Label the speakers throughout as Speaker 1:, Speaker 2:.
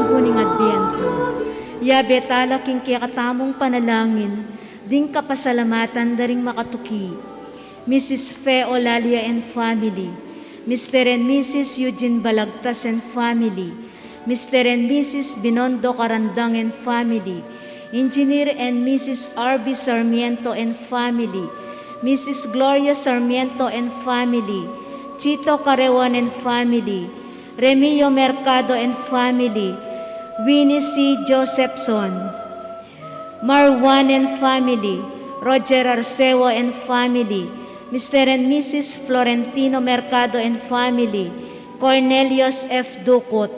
Speaker 1: huning Adbyento. Yabe talaking kikatamong panalangin, ding kapasalamatan daring makatuki. Mrs. Fe Olalia and family, Mr. and Mrs. Eugene Balagtas and family, Mr. and Mrs. Binondo Carandang and family, Engineer and Mrs. R.B. Sarmiento and family, Mrs. Gloria Sarmiento and family, Chito Carewan and family, Remio Mercado and family, Winnie C. Josephson, Marwan and family, Roger Arceo and family, Mr. and Mrs. Florentino Mercado and family, Cornelius F. Ducot,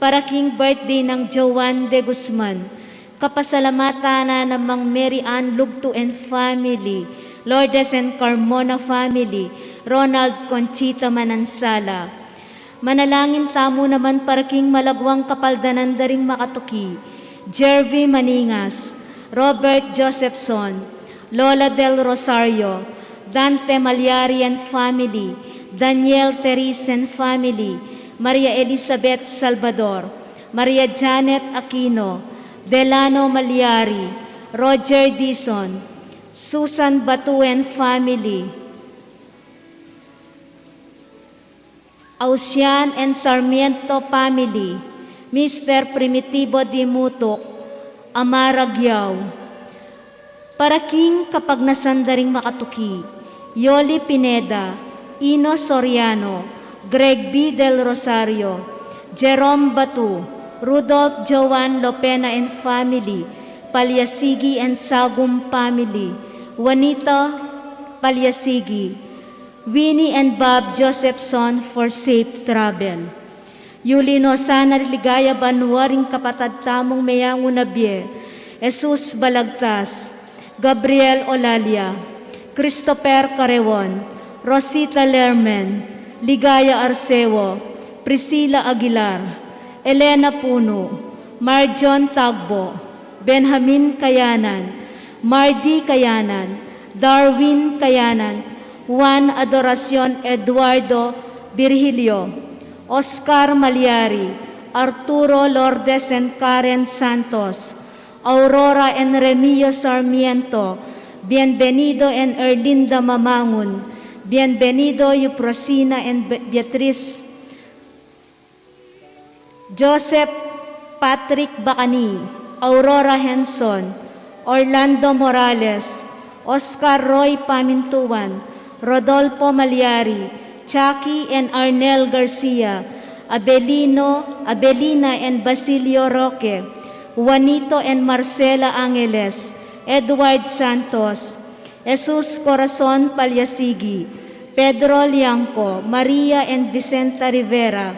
Speaker 1: para king birthday ng Joan de Guzman, kapasalamatan na namang Mary Ann Lugto and family, Lourdes and Carmona family, Ronald Conchita Manansala. Manalangin tamo naman para king malagwang kapaldanan daring makatuki, Jervy Maningas, Robert Josephson, Lola del Rosario, Dante Malyari and family, Daniel Teresa and family, Maria Elizabeth Salvador, Maria Janet Aquino, Delano Malyari, Roger Dison, Susan Batu and family, Ausian and Sarmiento family, Mr. Primitivo Di Mutok, Amara Gyaw. Para king kapag nasandaring makatuki, Yoli Pineda, Ino Soriano, Greg B. Del Rosario, Jerome Batu, Rudolph Joan Lopena and family, Palyasigi and Sagum family, Juanita Palyasigi, Winnie and Bob Josephson for safe travel. Yulino sana ligaya banwaring kapatad tamong mayang unabye, Jesus Balagtas, Gabriel Olalia, Christopher Carewon, Rosita Lermen, Ligaya Arceo, Priscilla Aguilar, Elena Puno, Marjon Tagbo, Benjamin Kayanan, Mardi Kayanan, Darwin Kayanan, Juan Adoracion Eduardo Virgilio, Oscar Malyari, Arturo Lourdes and Karen Santos, Aurora and Remio Sarmiento, Bienvenido and Erlinda Mamangun, Bienvenido Euprosina and Beatriz, Joseph Patrick Bacani, Aurora Henson, Orlando Morales, Oscar Roy Pamintuan, Rodolfo Malyari, Chucky and Arnel Garcia, Abelina and Basilio Roque, Juanito and Marcela Angeles, Edward Santos, Jesus Corazon Palyasigi, Pedro Liangco, Maria and Vicenta Rivera,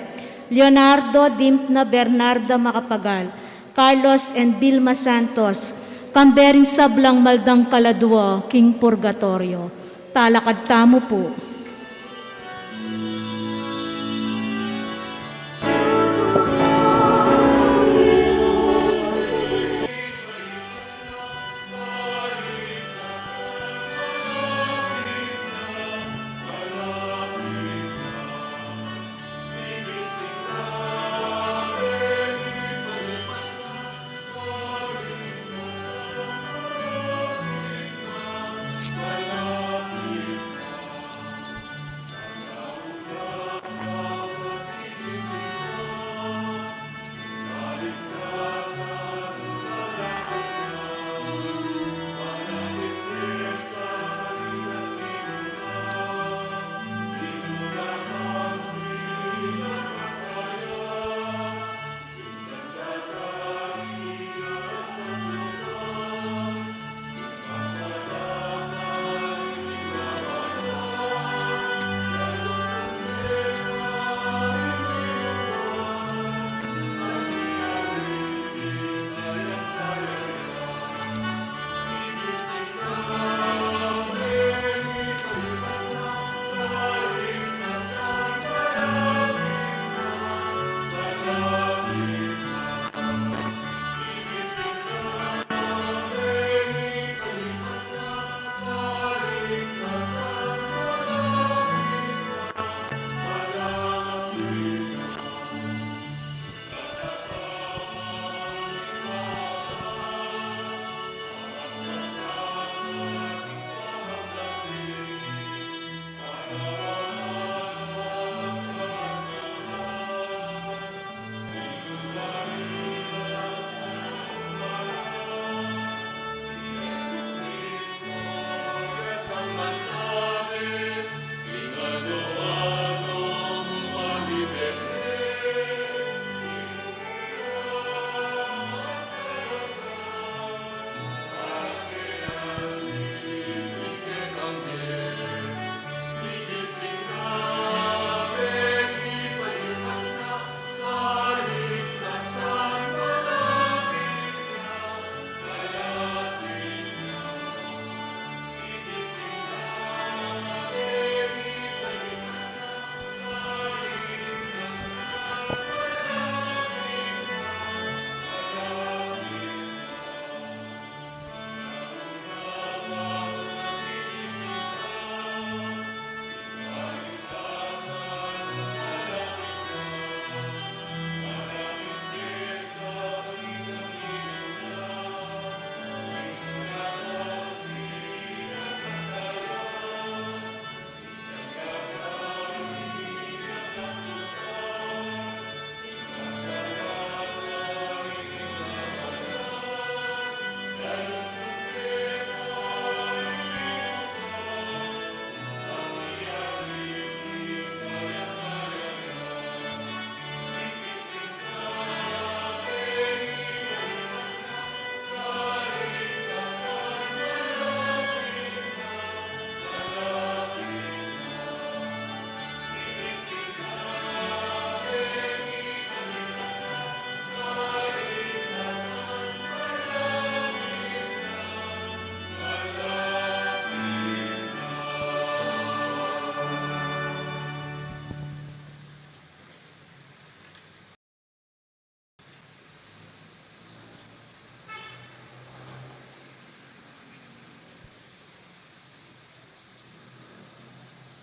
Speaker 1: Leonardo Dimpna Bernarda Macapagal, Carlos and Vilma Santos, Kambering Sablang Maldang Kaladua, King Purgatorio. Talakad tamo po.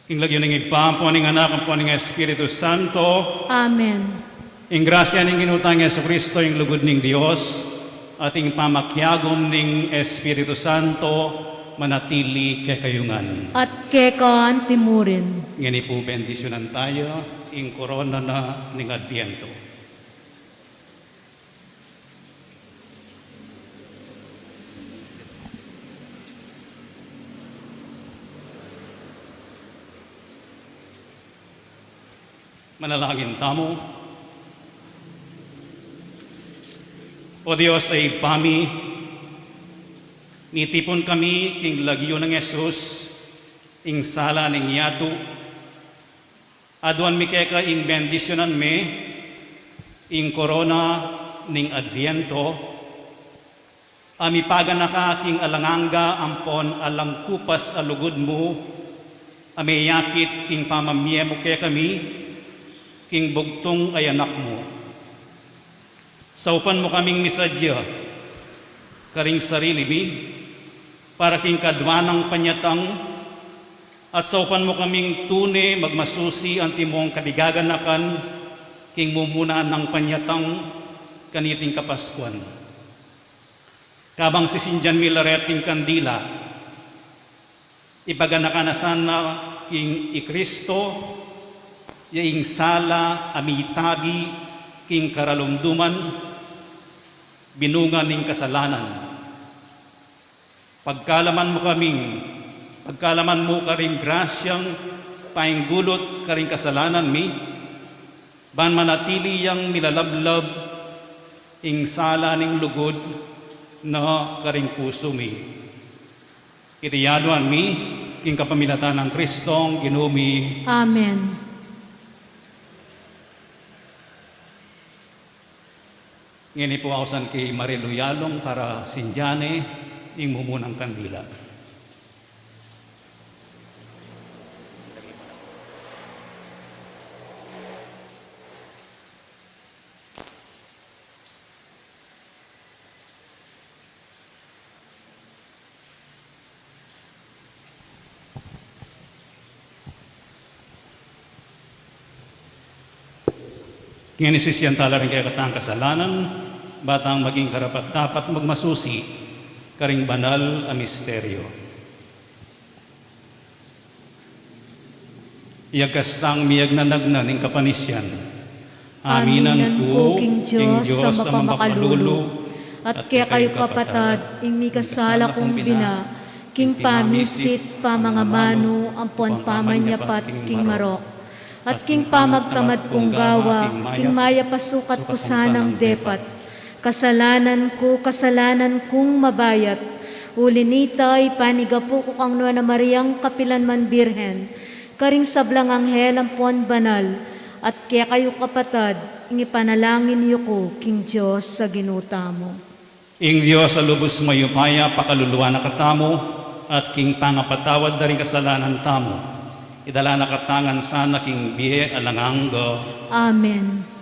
Speaker 2: Ing lagyo ning ipampo ning anak ang po ning Espiritu Santo.
Speaker 1: Amen.
Speaker 2: Ing grasya ning ginutang Yesu Kristo ing lugod ning Dios at ing pamakyagom ning Espiritu Santo manatili kay kayungan.
Speaker 1: At kekaan timurin.
Speaker 2: Ngani po bendisyonan tayo ing korona na ning Adviento. Manalangin tamo. O Diyos ay pami, nitipon kami king lagyo ng Jesus, ing sala ning yato, aduan mi keka ing bendisyonan me, ing korona ning Adviento, ami paganaka king alanganga ampon alang kupas alugod mo, ami yakit king pamamye mo kaya kami, king bugtong ay anak mo. Saupan mo kaming misadya, karing sarili mi, para king kadwanang panyatang, at saupan mo kaming tune magmasusi ang timong kadigaganakan, king mumunaan ng panyatang kaniting kapaskuan. Kabang si Sinjan Milareting Kandila, ipaganakanasan na king ikristo, yaing sala, amitabi, king karalumduman, binungan ning kasalanan. Pagkalaman mo karing grasyang painggulot karing kasalanan mi, ban manatili yang milalablab, ing sala ning lugod na karing puso mi. Itiyaduan mi, king kapamilatan ng Kristong Ginoo.
Speaker 1: Amen.
Speaker 2: Ngini po ako san kay Marilu Yalong para sinjane ing mumunang kandila. Ngini sisiyantala rin kaya katang kasalanan, batang maging karapat dapat magmasusi, karing banal a misteryo. Iyagkastang miyag na nagnan ing kapanisyan. Aminan ko,
Speaker 1: king Diyos sa mapamakalulo, at kaya kayo kapatad, ing mi kasala kong bina, king pamisit, pamangamano, ampon pamanyapat, king marok, at king pamagkamad kong gawa, king maya pasukat ko sanang depat, kasalanan kong mabayat, ulinita ipanigapo ko kang na Mariang Kapilanman Birhen, karing sablang anghel ampon banal, at kaya kayo kapatad, ing ipanalangin niyo ko, king Diyos sa ginuta mo.
Speaker 2: Ing Diyos sa lubos mayupaya, pakaluluwa na katamo, at king pangapatawad na rin kasalanan tamo. Idala na katangan sana king bihe alanganggo.
Speaker 1: Amen.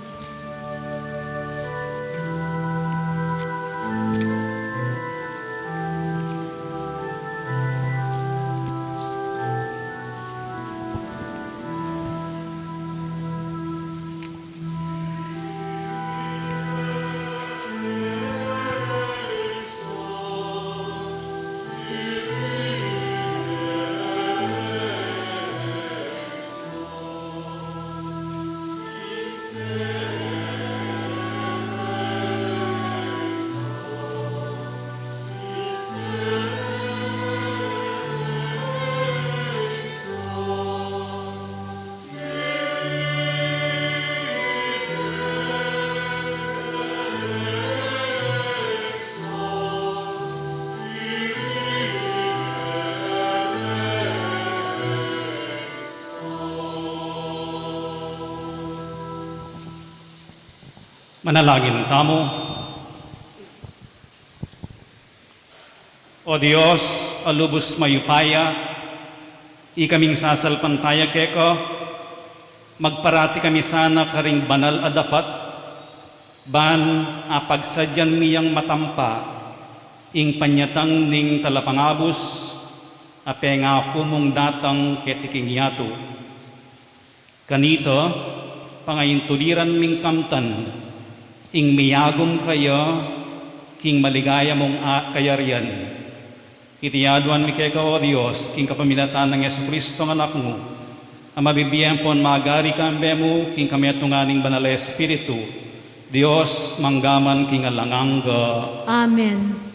Speaker 2: Manalangin tamo. O Diyos, alubos mayupaya, ikaming sasalpantaya keko, magparati kami sana karing banal adapat, ban apagsadyan miyang matampa, ing panyatang ning talapangabos, apenga kumong datang ketiking yato. Kanito, pangayin tuliran ming kamtan, ing miyagom kayo, king maligaya mong kayarian. Itiyaduan mi kaya o Diyos, king kapamilatan ng Yesu Kristo ng anak mo, ang mabibiyan po magari kambe mo, king kami atunganing banal Espiritu, Diyos manggaman king alanganga.
Speaker 1: Amen.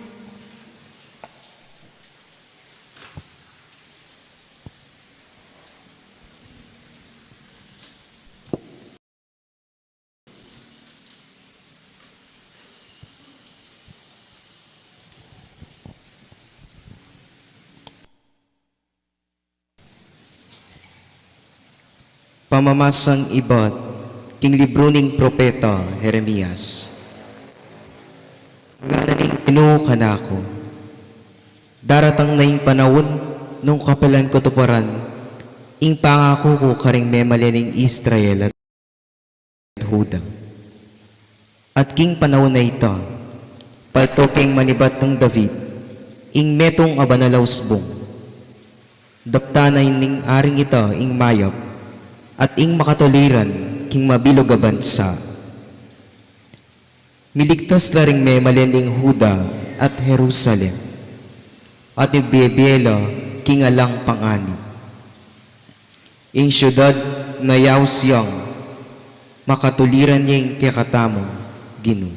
Speaker 3: Pamamasang ibat, king libro ning propeta Jeremias. Ngananing pinukanako, daratang na ing panahon nung kapalan ko tuparan, ing pangako ko karing memalianing Israel at Huda. At king panahon na ito, paltoking manibat ng David, ing metong abanalausbong. Daptanay ning aring ito ing mayap, at ing makatuliran king mabilog a bansa. Miligtas laring memalianing Huda at Jerusalem, at ibebela king alang pangani. Ing syudad na yausiyang, makatuliran niya ing kakatamong Ginoo.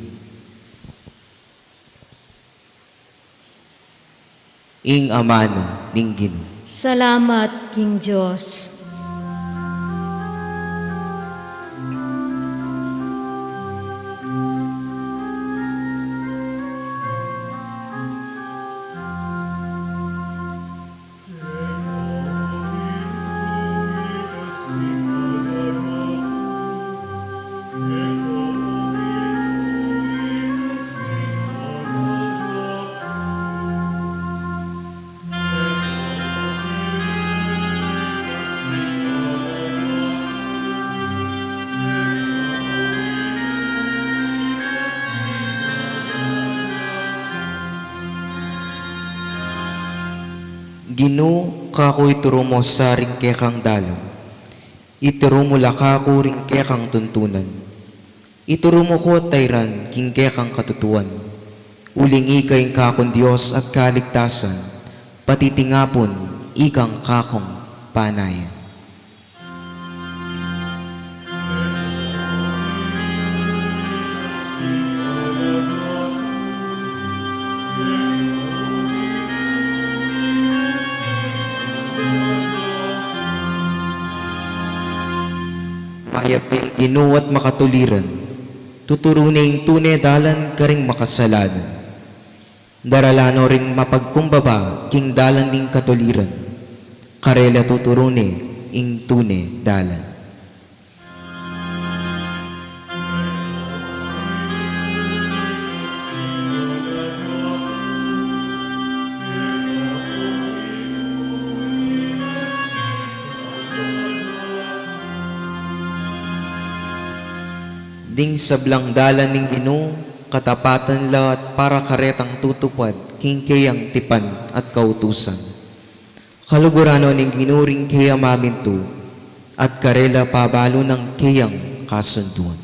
Speaker 3: Ing amano ning Ginoo.
Speaker 1: Salamat, King Diyos.
Speaker 3: Ginoo, kako ituro mo sa ring kekang dalan. Ituro mo lakako ring kekang tuntunan. Ituro mo ko tayran king kekang katutuan. Uling ikay kakong Diyos at kaligtasan, patitingapon ikang kakong panayan. Mayapi Ginoo at makatuliran, tuturuning tunay dalan karing makasalanan. Daralano ring mapagkumbaba king dalan ning katuliran, karela tuturune ing tunay dalan. Ding sablang dalan ning Ginoo, katapatan lahat para karetang tutupad, king kayang tipan at kautusan. Kalugurano ning Ginoo ring kaya maminto, at karela pabalo ng kayang kasunduan.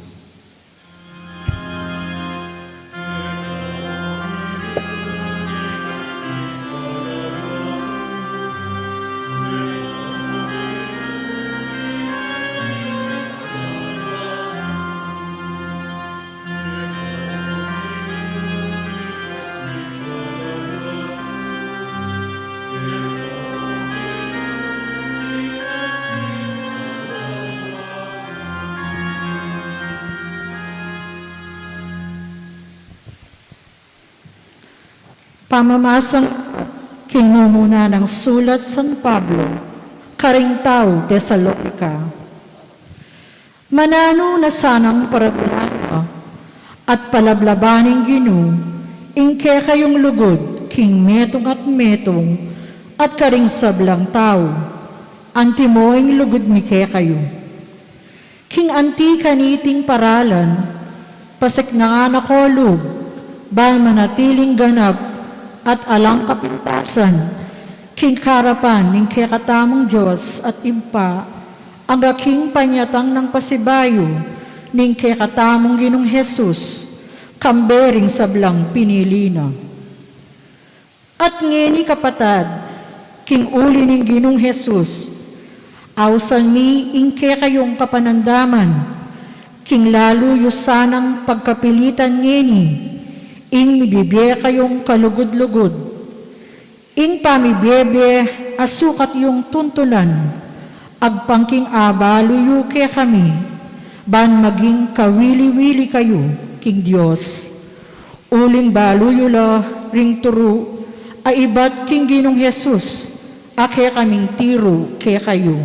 Speaker 4: Pamamasang kinumuna ng sulat San Pablo, karing tao Tesalonica. Manano na sanang paragulana at palablabaning Ginoo, ingke kayong lugod, king metong at karing sablang tao, antimoing lugod mike kayo. King anti kaniting paralan, pasik na nga nakolog, ba manatiling ganap, at alang kapintasan, king karapan ning kekatamong Diyos at impa, ang aking panyatang ng pasibayo, ning kekatamong Ginong Jesus, kambering sablang pinili na. At ngeni kapatad, king uli ning Ginong Jesus, awsal mi ingke kayong kapanandaman, king lalo sanang pagkapilitan ngeni, ing mibibye kayong kalugod-lugod, ing pamibebe asukat yung tuntunan, agpangking abaluyo ke kami, ban maging kawili-wili kayo, king Diyos. Uling baluyo la ring turu, ay ibat king Ginong Jesus, ake kaming tiro ke kayo.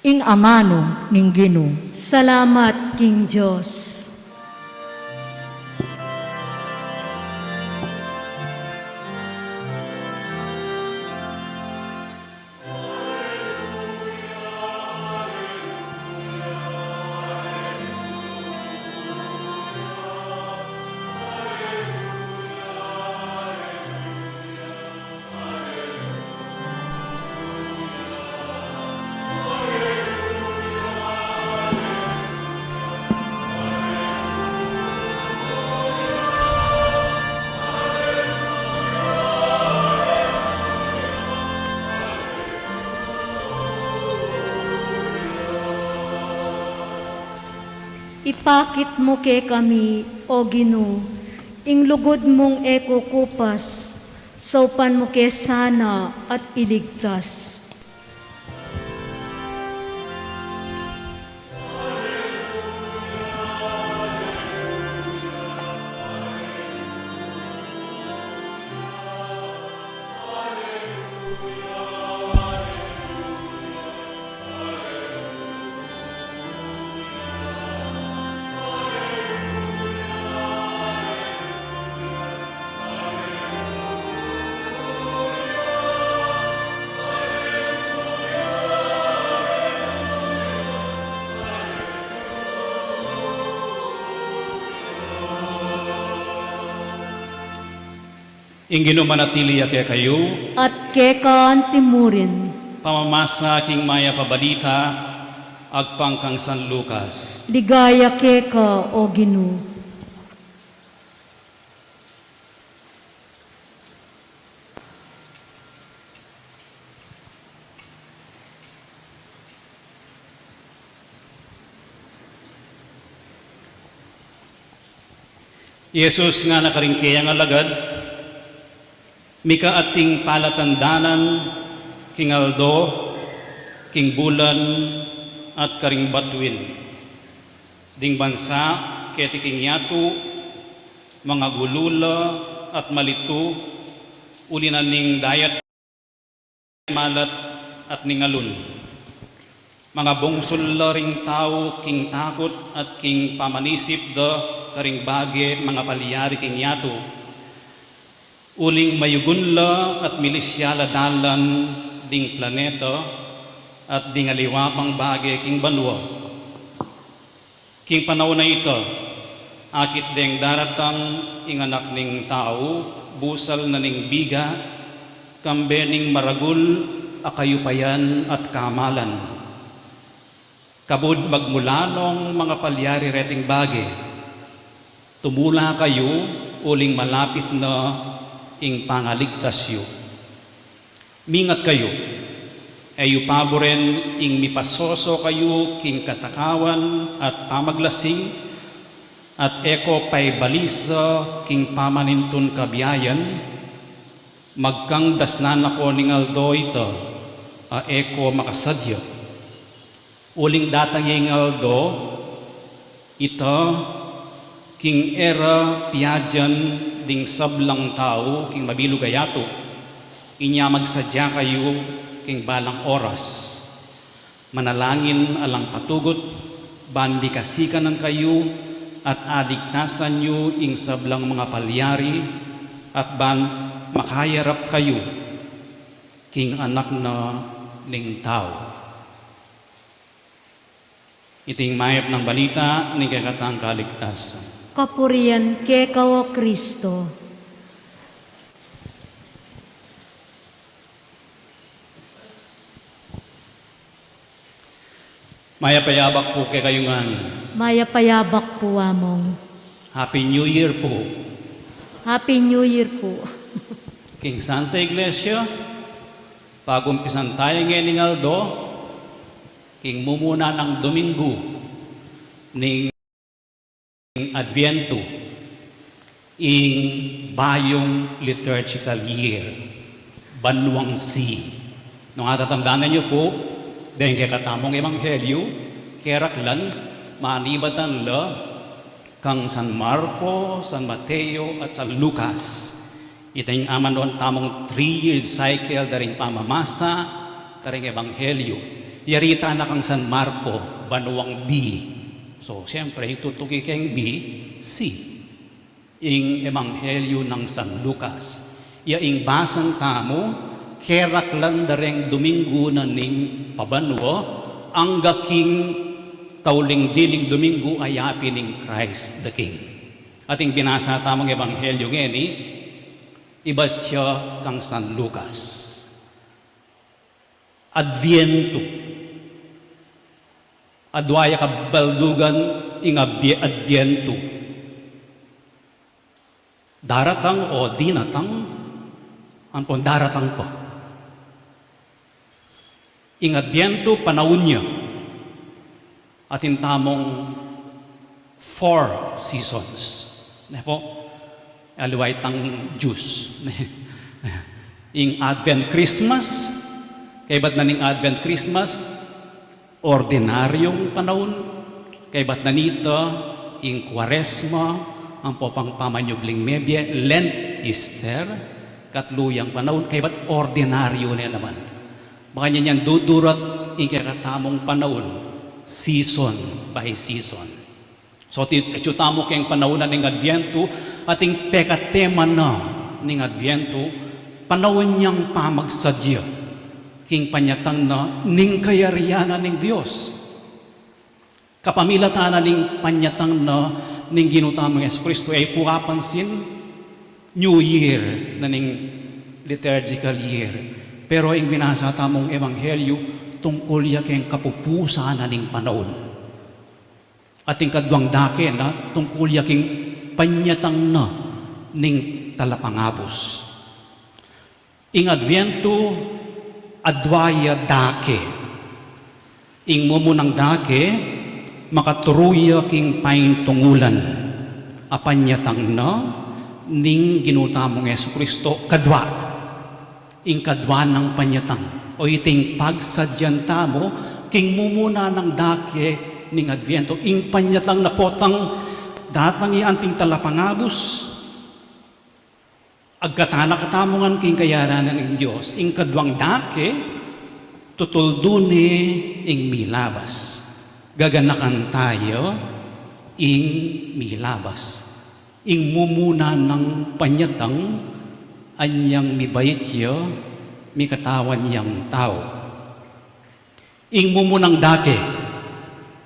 Speaker 4: Ing amano ning Ginoo.
Speaker 1: Salamat, King Diyos. Ipakit mo ke kami, O Ginoo, ing lugod mong ekukupas, saupan mo ke sana at iligtas.
Speaker 2: Ingino manatili kaya kayo,
Speaker 1: At kekaan timurin,
Speaker 2: pamamasa king maya pabalita, agpang kang San Lucas.
Speaker 1: ligaya keka, O Ginoo.
Speaker 2: Jesus nga nakaringkaya nga lagad, mika ating palatandanan, king Aldo, king Bulan, at karing Batuin. Ding bansa, keti king Yato, mga gulula at malitu, ulinan ning dayat, malat at ningalun. Mga bungsol ring tao, king takot at king pamanisip da karing bage mga palyari king Yato. Uling mayugunla at milisyala dalan ding planeta at ding aliwapang bage king banwa. King panahon na ito, akit deng daratang inganak ning tao, busal na ning biga, kambe ning maragul, akayupayan at kamalan. Kabud magmulanong mga palyari reting bage, tumula kayo uling malapit na ing pangaligtasyo. Mingat kayo, ayu paboren ing mipasoso kayo king katakawan at pamaglasing at eko pay balisa king pamanintun kabiyayan, magkang dasnan ako ning Aldo ito, a eko makasadyo. Uling datang ing Aldo, ito king era piadyan ding sablang tao, king mabilugayato, inya magsadya kayo king balang oras. Manalangin alang patugot, bandi kasikanan kayo, at adigtasan nyo ing sablang mga palyari, at ban makayarap kayo, king anak na ning tao. Iting mayap ng balita ni kakatang kaligtasan.
Speaker 1: Kapurian keka, O Kristo.
Speaker 2: Maya payabak po kay kayungan.
Speaker 1: Maya payabak po among.
Speaker 2: Happy New Year po.
Speaker 1: Happy New Year po.
Speaker 2: King Santa Iglesia, pagumpisan tayo ngayon ng Aldo, king mumuna ng Domingo, ning Adviento, ing bayong liturgical year, Banwang C. Nung atatandaan niyo po, dahil kay katamong ebanghelyo, keraklan, manibatan la, kang San Marco, San Mateo, at San Lucas. Ito yung aman doon tamong 3-year cycle daring pamamasa, daring ebanghelyo. Yarita na kang San Marco, Banwang B. So, siyempre, itutuki kang B, C. Ing ebanghelyo ng San Lucas. Yaing basang tamo, keraklan daring Domingo na ning pabanwa, ang gaking tauling diling Domingo ay happy ning Christ the King. Ating binasa tamang ebanghelyo ngeni, iba siya kang San Lucas. Adviento. Adwaya ka baldugan ing Adviento. Daratang o dinatang, ampon daratang pa. Ing Adviento panahon niya. Atin tamong 4 seasons. Na po, aluway tang Diyos. Ing Advent Christmas, kay ba't na ning Advent Christmas, ordinaryong panahon, kay ba't na nito, ing Quaresma, ang popang pamanyubling mebye, Lent, Easter, katluyang panahon, kay ba't ordinaryo na naman. Baka niya niyan dudurat ing kakatamong panahon, season by season. So, tamo kayong panahon na ng Adviento, ating pekatema na ng Adviento, panahon niyang pamagsadya, king panyatang na ning kayarianan ng Diyos. Kapamilatan na ning panyatang na ning ginutamang Yesu Kristo ay pukapansin, New Year na ning liturgical year. Pero ang binasa tamong ebanghelyo, tungkol ya kayong kapupusa na ning panahon. Ating kadwang dake na tungkol ya kayong panyatang na ning talapangabos. Ing Adviento, adwaya dake. Ing mumunang dake, makaturuya king paintungulan. Apanyatang na ning ginutamong Yesu Kristo kadwa. Ing kadwa ng panyatang o iting pagsadyan tamo king mumuna ng dake ning Adviento ing panyatang na potang datang ianting talapangabos agkatana katamongan king kayaranan ng Diyos ing kadwang dake tutulduni ing milabas gaganakan tayo ing milabas ing mumuna ng panyatang anyang mibait yo, mi katawan yang tao. Ing mumunang dake,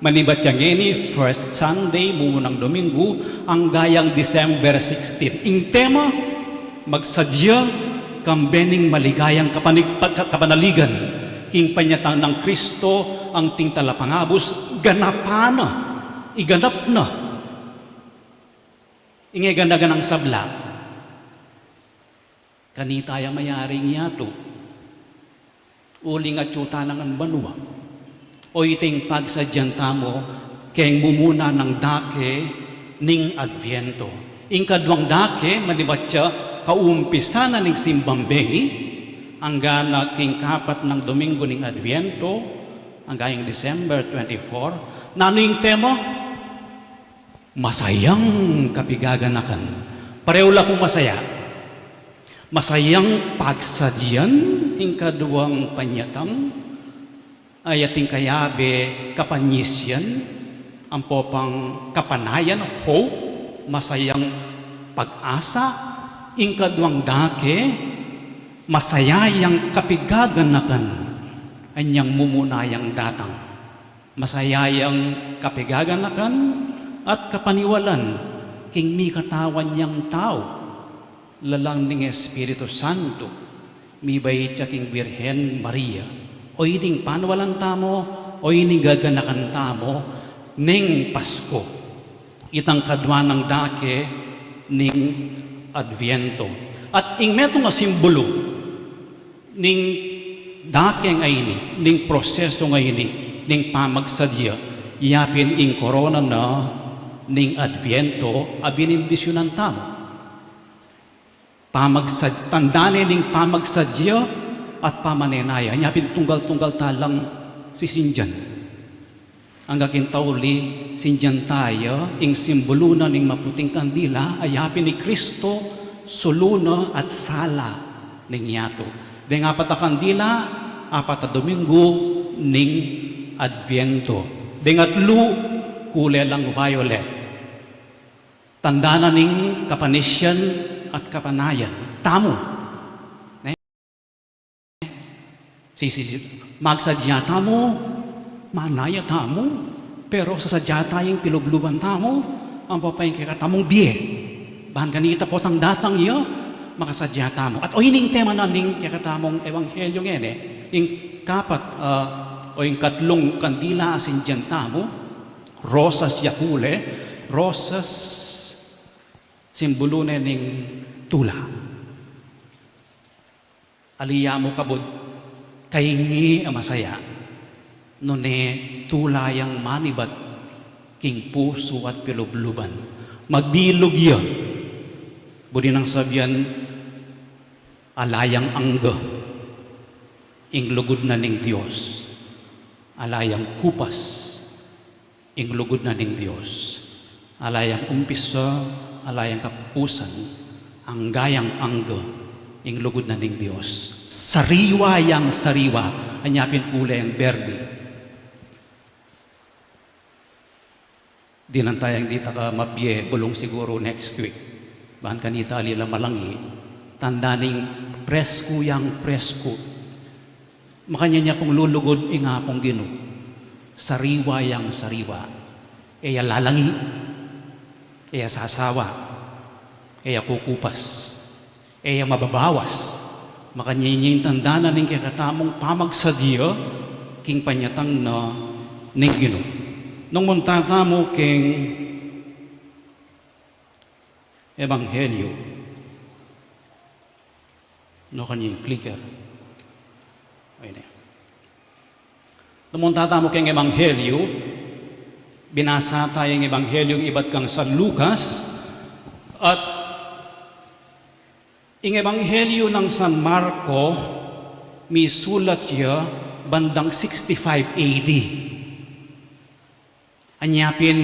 Speaker 2: manibat yang ini, first Sunday, mumunang Domingo, ang gayang December 16. Ing tema, magsadya, kambening maligayang kapanaligan, king panyatang ng Kristo, ang ting talapangabos, ganapana, iganap na. Ingay ganda-ganang sabla, kanita yung mayaring yato, uling at yuta ng banwa, o iting pagsadyan tamo, keng mumuna ng dake ning Adviento. Ing kadwang dake, manibat siya, kaumpisa na ning simbambengi, ang gana king kapat ng Domingo ning Adviento, ang gayang December 24, naning tema, masayang kapigaganakan. Pareho la po masaya. Masayang pagsadyan ing kaduang panyatang ayating kayabe kapanyisyan ang popang kapanayan hope masayang pag-asa ing kaduang dake masayayang kapigaganakan anyang mumunayang datang masayayang kapigaganakan at kapaniwalan king mi katawan niyang tao lalang ning Espiritu Santo, mi bayit siya king Birhen Maria, o iding panwalan tamo, o inigaganakan tamo ning Pasko. Itang kadwa ng dake ning Adviento. At ing meto nga simbolo ning dake ngayon, ning proseso ngayon, ning pamagsadya, yapin ing korona na ning Adviento, abinindisyonan tamo. Tandane ning pamagsadya at pamanenaya. Yapin tunggal-tunggal talang si Sinjan. Ang kakintauli, Sinjan tayo, ing simbolo na ning maputing kandila, ay yapin ni Kristo, suluno at sala ning yato. Deng apat na kandila, apat na Domingo ning Adviento. Deng atlu, kulay lang violet. Tanda na ning kapanisyan at kapanayan. Tamo. Magsadya tamo, manaya tamo, pero sa sadya tayong pilubluban tamo, ang papayang kikatamong biye. Bahan ganita po tang datang iyo, makasadya tamo. At o ining tema na ning kikatamong ebanghelyo ngene, yung kapat o yung katlong kandila asin dyan tamo, rosas yakule, rosas simbolo na ning tula. Aliya mo kabod, kaingi ang masaya, nune tulayang manibat, king puso at pilubluban. Magbilog iya, budi nang sabihan, alayang angga, ing lugod na ning Diyos. Alayang kupas, ing lugod na ning Diyos. Alayang umpisa, alayang kapusan, ang gayang angga, ing lugod na ning Diyos. Sariwa yang sariwa, anyapin kulay ang berde. Di lang tayong di taka mapye, bulong siguro next week. Bahan kanita alila malangi, tandaning presko yang presko. Makanya niya pong lulugod inga pong Gino. Sariwa yang sariwa. Eya lalangi, eya sasawa, eya kukupas, eya mababawas. Makanyinyin tandana ning kakatamong pamagsadya king panyatang na ning Gino. Nung muntata mo king ebanghelyo, no kanyang clicker. Ayun. Nung muntata mo king ebanghelyo, binasa tayong ebanghelyo iba't kang sa Lucas at ing ebanghelyo ng San Marco, may sulat niya bandang 65 AD. Anyapin,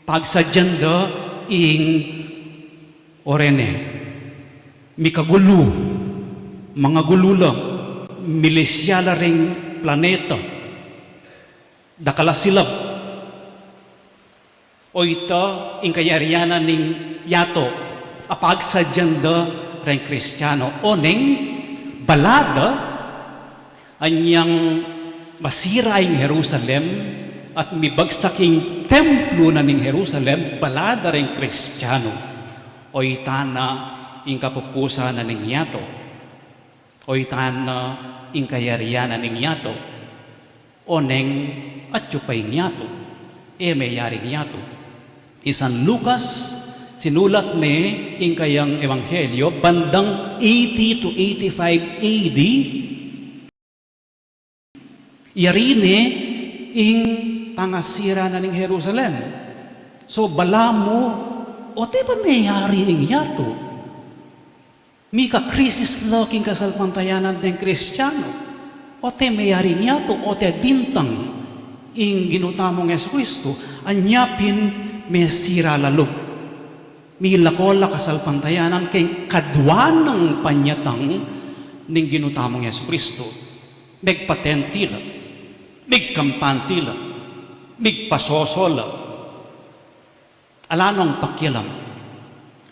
Speaker 2: pagsadyanda ing orene, mikagulo, mga gulula, milisyala ring planeta, dakala silab, o ito, ing kayariana ning yato, apagsadyanda rin Kristiyano. O ning balada, anyang masira ing Jerusalem, at mibagsaking templo na ning Jerusalem, balada rin Kristiyano. O itana ing kapupusa na ning yato, o itana ing kayariana ning yato, o ning atsyupay ng yato, may yaring yato. Isan Lucas, sinulat ni ing kayang ebanghelyo bandang 80 to 85 AD. Yarine ing pangasira na ning Jerusalem. So balamo o te pa mayari ing yato. Mika krisis lo king kasalpantayanan ng Kristiyano. O te mayari ing yato o te dintang ing ginutamong Jesucristo anyapin mesira lalo. Milakola kasalpantayanan kay kadwan ng panyatang ning ginutamong Jesucristo. Megpatentila, megkampantila, megpasosola. Alanong pakialam.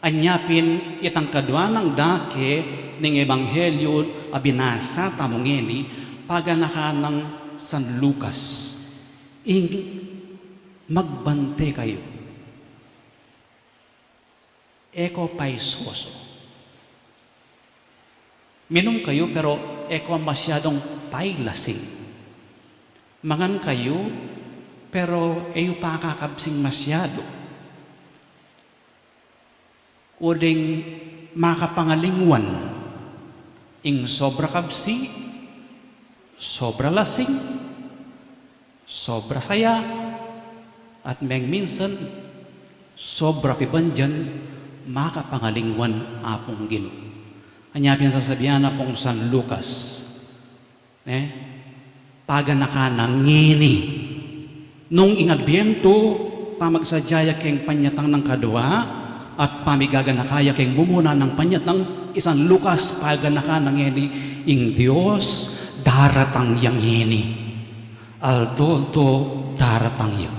Speaker 2: Anyapin itang kadwan ng dake ning ebanghelyo abinasa tamongeni paganaka ng San Lucas. Ing magbante kayo. Eko paisoso. Minom kayo pero eko masyadong pailasing. Mangan kayo, pero ayo pa kakabsing masyado. O ding makapangalingwan, ing sobra kabsi, sobra lasing, sobra saya, at minsan, sobra pibandyan, makapangalingwan apong Ginoo. Anya pinsasabihan na pong San Lucas, paganakanan ngini, nung ingadbiento, pamagsadyaya keng panyatang ng kadwa, at pamigaganakaya keng bumuna ng panyatang San Lucas, paganakanan ngini, ing Diyos, daratang yang ngini. Aldoldo daratang yang.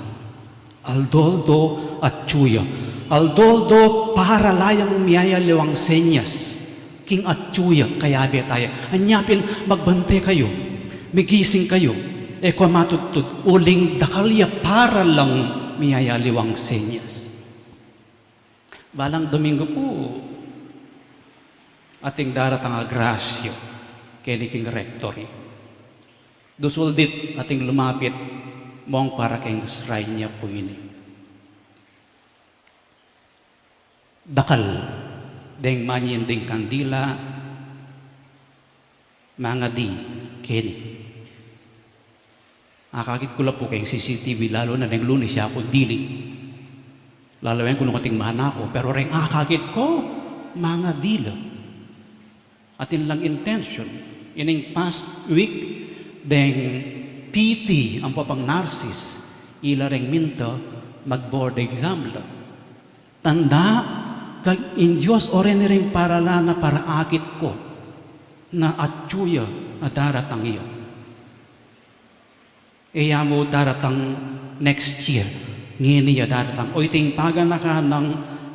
Speaker 2: Aldoldo at Chuya. Aldoldo para layang miyaya liwang senyas. King at Chuya, kaya betaya. Anyapin, magbante kayo. Migising kayo. Eko matutod, uling dakalya para lang miyaya liwang senyas. Balang Domingo po, ating daratang agrasyo, keniking rectory. Dusuldit ating lumapit, mong para kayong shrine niya po ini. Dakal, deng manyin deng kandila, mga di, keni. Akakit ko lang po kayong CCTV, lalo na ng Lunes siya po dili. Lalo yan kung ating mahana ko, pero rin akakit ko, mga dila. Atin lang intention, ining past week, deng PT, ang papang narsis, ila ring minto, mag-board exam lang. Tanda, kag in Diyos oren rin para lana para akit ko, na atsuya na daratang iyo. Iya mo daratang next year, nginiya daratang, o iting paganaka ng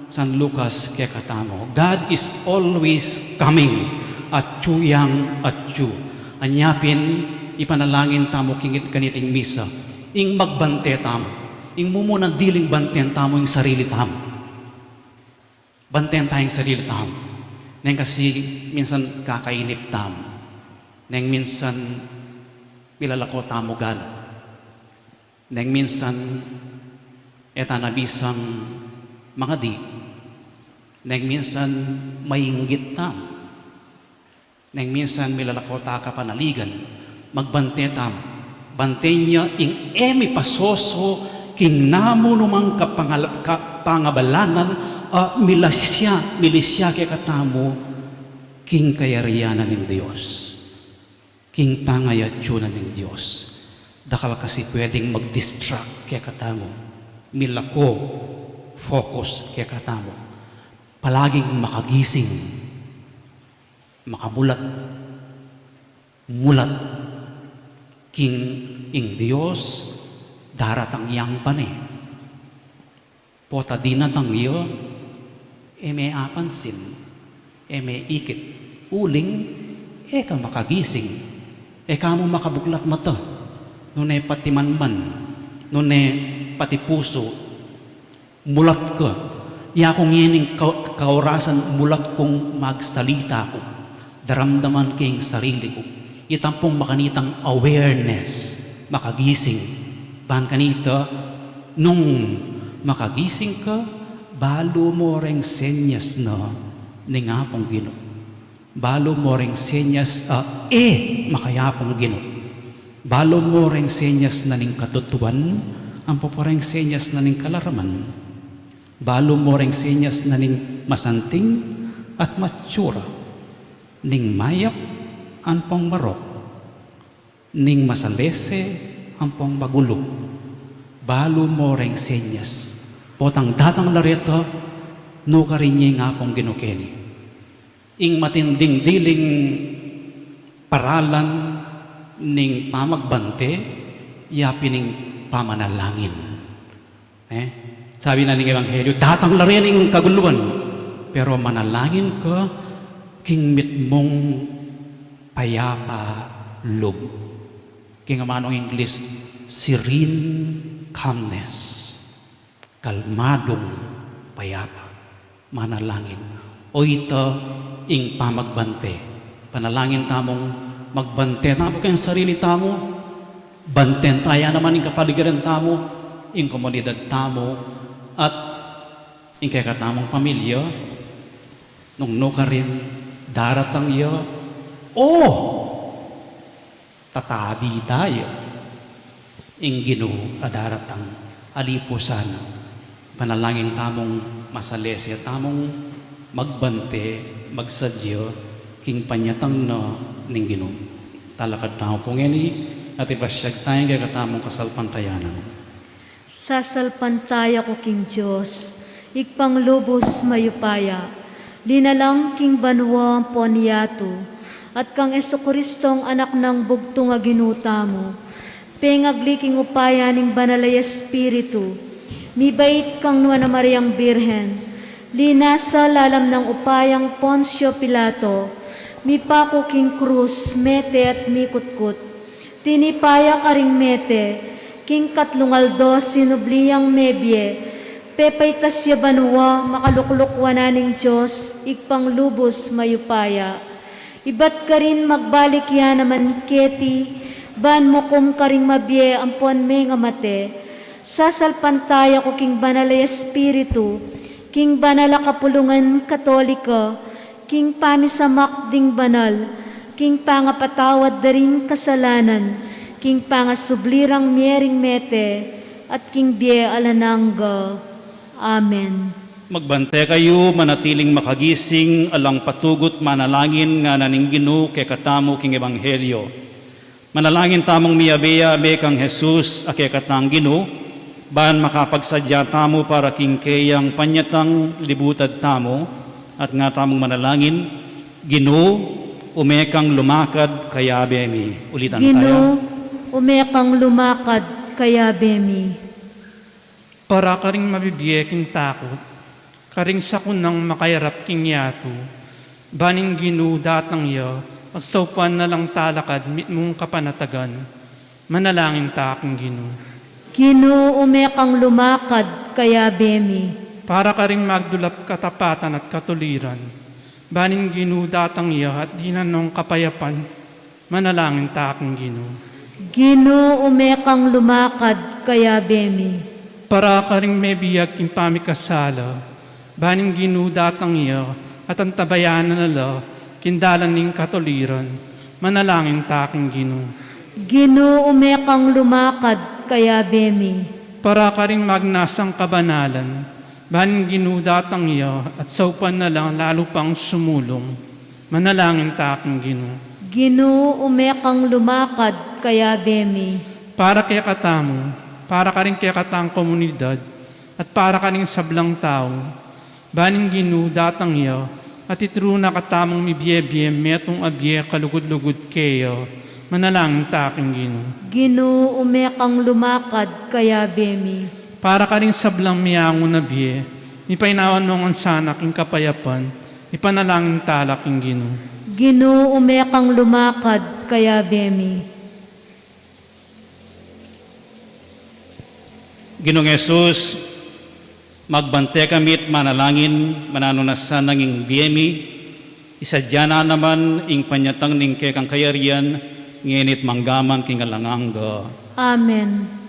Speaker 2: San Lucas kaya katamo. God is always coming, atsuyang atsu. Anyapin, ipanalangin tamo kingit kaniting misa, ing magbante tamo, ing mumunang diling banten tamo yung sarili tamo. Banten tayong sarili tamo. Neng kasi minsan kakainip tamo. Neng minsan milalako tamo gana. Neng minsan etanabisang mga di. Neng minsan mainggit tamo. Neng minsan milalako ta ka panaligan. Magbante tam. Bante niya ing emi pasoso king namo numang pangabalanan milisya kaya katamo king kayarianan ng Diyos. King pangayatsyonan ng Diyos. Dakal kasi pwedeng mag-distract kaya katamo. Milako, focus kaya katamo. Palaging makagising, makamulat, mulat, king ing Diyos daratang yang pane. Pota dinatang iyo, eme apansin, eme ikit, uling, eka makagising, eka mo makabuklat mata, nune pati manman, nune pati puso, mulat ka, iya kong yining kaorasan mulat kong magsalita ko, daramdaman king sarili ko, itampong makanitang awareness, makagising. Bahan kanita, nung makagising ka, balo mo ring senyas na ni nga pong Ginoo. Balo mo ring senyas, makayapong Ginoo. Balo mo ring senyas na ning katutuan, ang papareng senyas na ning kalaraman. Balo mo ring senyas na ning masanting at matsura, ning mayap, ang pong marok, ning masalese, ang pong magulo. Balo mo ring senyas. Potang datang larito, no karinye nga pong ginukeni. Ing matinding diling paralan ning pamagbante, yapining pamanalangin. Sabi na ning Ebanghelyo, datang larin ing kaguluan, pero manalangin ka, kingmit mong payapa loob. King manong English, serene calmness. Kalmadong payapa. Manalangin. O ito, ing pamagbante. Panalangin tamong magbante. Tamo kayong sarili tamo. Banten tayo naman yung kapaligiran tamo, yung komunidad tamo, at yung kakatamang pamilya, nung no ka rin, daratang iyo, tatabi tayo, yung Ginoo daratang alipusan, panalangin tamong masalesya, tamong magbante, magsadyo, king panyatang na ning Ginoo. Talakad na po ngeni, at ipasyag tayong kakatamong kasalpantayanan.
Speaker 1: Sasalpantaya ko king Diyos, ikpang lubos mayupaya, linalang king banwa poniato, at kang Esokristong anak ng bugtong nga ginuta mo, pengagli king upaya ning banalay Espiritu, mibait kang nuwa na Mariang Birhen, linasa lalam ng upayang Poncio Pilato, mipako king krus, mete at mikutkut, tinipaya ka ring mete, king katlungaldo sinubliyang mebye, pepay tasya banwa, makaluklukwa na ning Diyos, ikpang lubos mayupaya. Ibat ka rin magbalik ya naman keti, ban mo kum ka ring mabye, ampon me nga mate, sasalpantaya ko king banalay Espiritu, king banala kapulungan katolika, king pamisamak ding banal, king pangapatawad daring kasalanan, king pangasublirang miering mete, at king bie alanangga. Amen.
Speaker 2: Magbante kayo, manatiling makagising, alang patugot manalangin nga naning Ginoo kay katamo king Ebanghelyo. Manalangin tamong miyabeya be kang Jesus a kay katang Ginoo, ban makapagsadya tamo para king kayang panyatang libutad tamo, at nga tamong manalangin, Ginoo, umekang lumakad kaya bemi. Ulitan tayo.
Speaker 1: Ginoo, umekang lumakad kaya bemi.
Speaker 5: Para karing mabibiyeking takot, karing sakunang makayarap king yato, baning Ginoo datang iyo, agsaupan na lang talakad mit mong kapanatagan, manalangin ta aking Ginoo.
Speaker 1: Ginoo, umekang lumakad kaya bemi.
Speaker 5: Para karing magdulap katapatan at katuliran, baning Ginoo datang iyo at dinanong kapayapan, manalangin ta aking Ginoo.
Speaker 1: Ginoo, umekang lumakad kaya bemi.
Speaker 5: Para karing may biyag king pamikasala, baning Ginoo datang iyo at ang tabayanan nala, kindalan ning katuliran, manalangin ta aking Ginoo.
Speaker 1: Ginoo, umekang lumakad kaya bemi.
Speaker 5: Para karing magnasang kabanalan, baning Ginoo datang iyo at saupan na lang lalo pang sumulong, manalangin ta aking Ginoo.
Speaker 1: Ginoo, umekang lumakad kaya bemi.
Speaker 5: Para kay katamo, para ka rin kay katang komunidad, at para ka rin sablang tao, baning Ginoo datang iyo, at itruna katamong mibiyebye, metong abye kalugod-lugod kayo, manalangin ta aking Ginoo.
Speaker 1: Ginoo, umekang lumakad kaya bemi.
Speaker 5: Para ka rin sablang miyango na biye, ipainawan mo ang sana king kapayapan, ipanalangin ta aking Ginoo.
Speaker 1: Ginoo, umekang lumakad kaya bemi.
Speaker 2: Ginoong Jesus, magbante kamit manalangin, mananunasan ng ing biyemi, isadya na naman ing panyatang ning kekang kayarian, nginit manggaman king alanganga.
Speaker 1: Amen.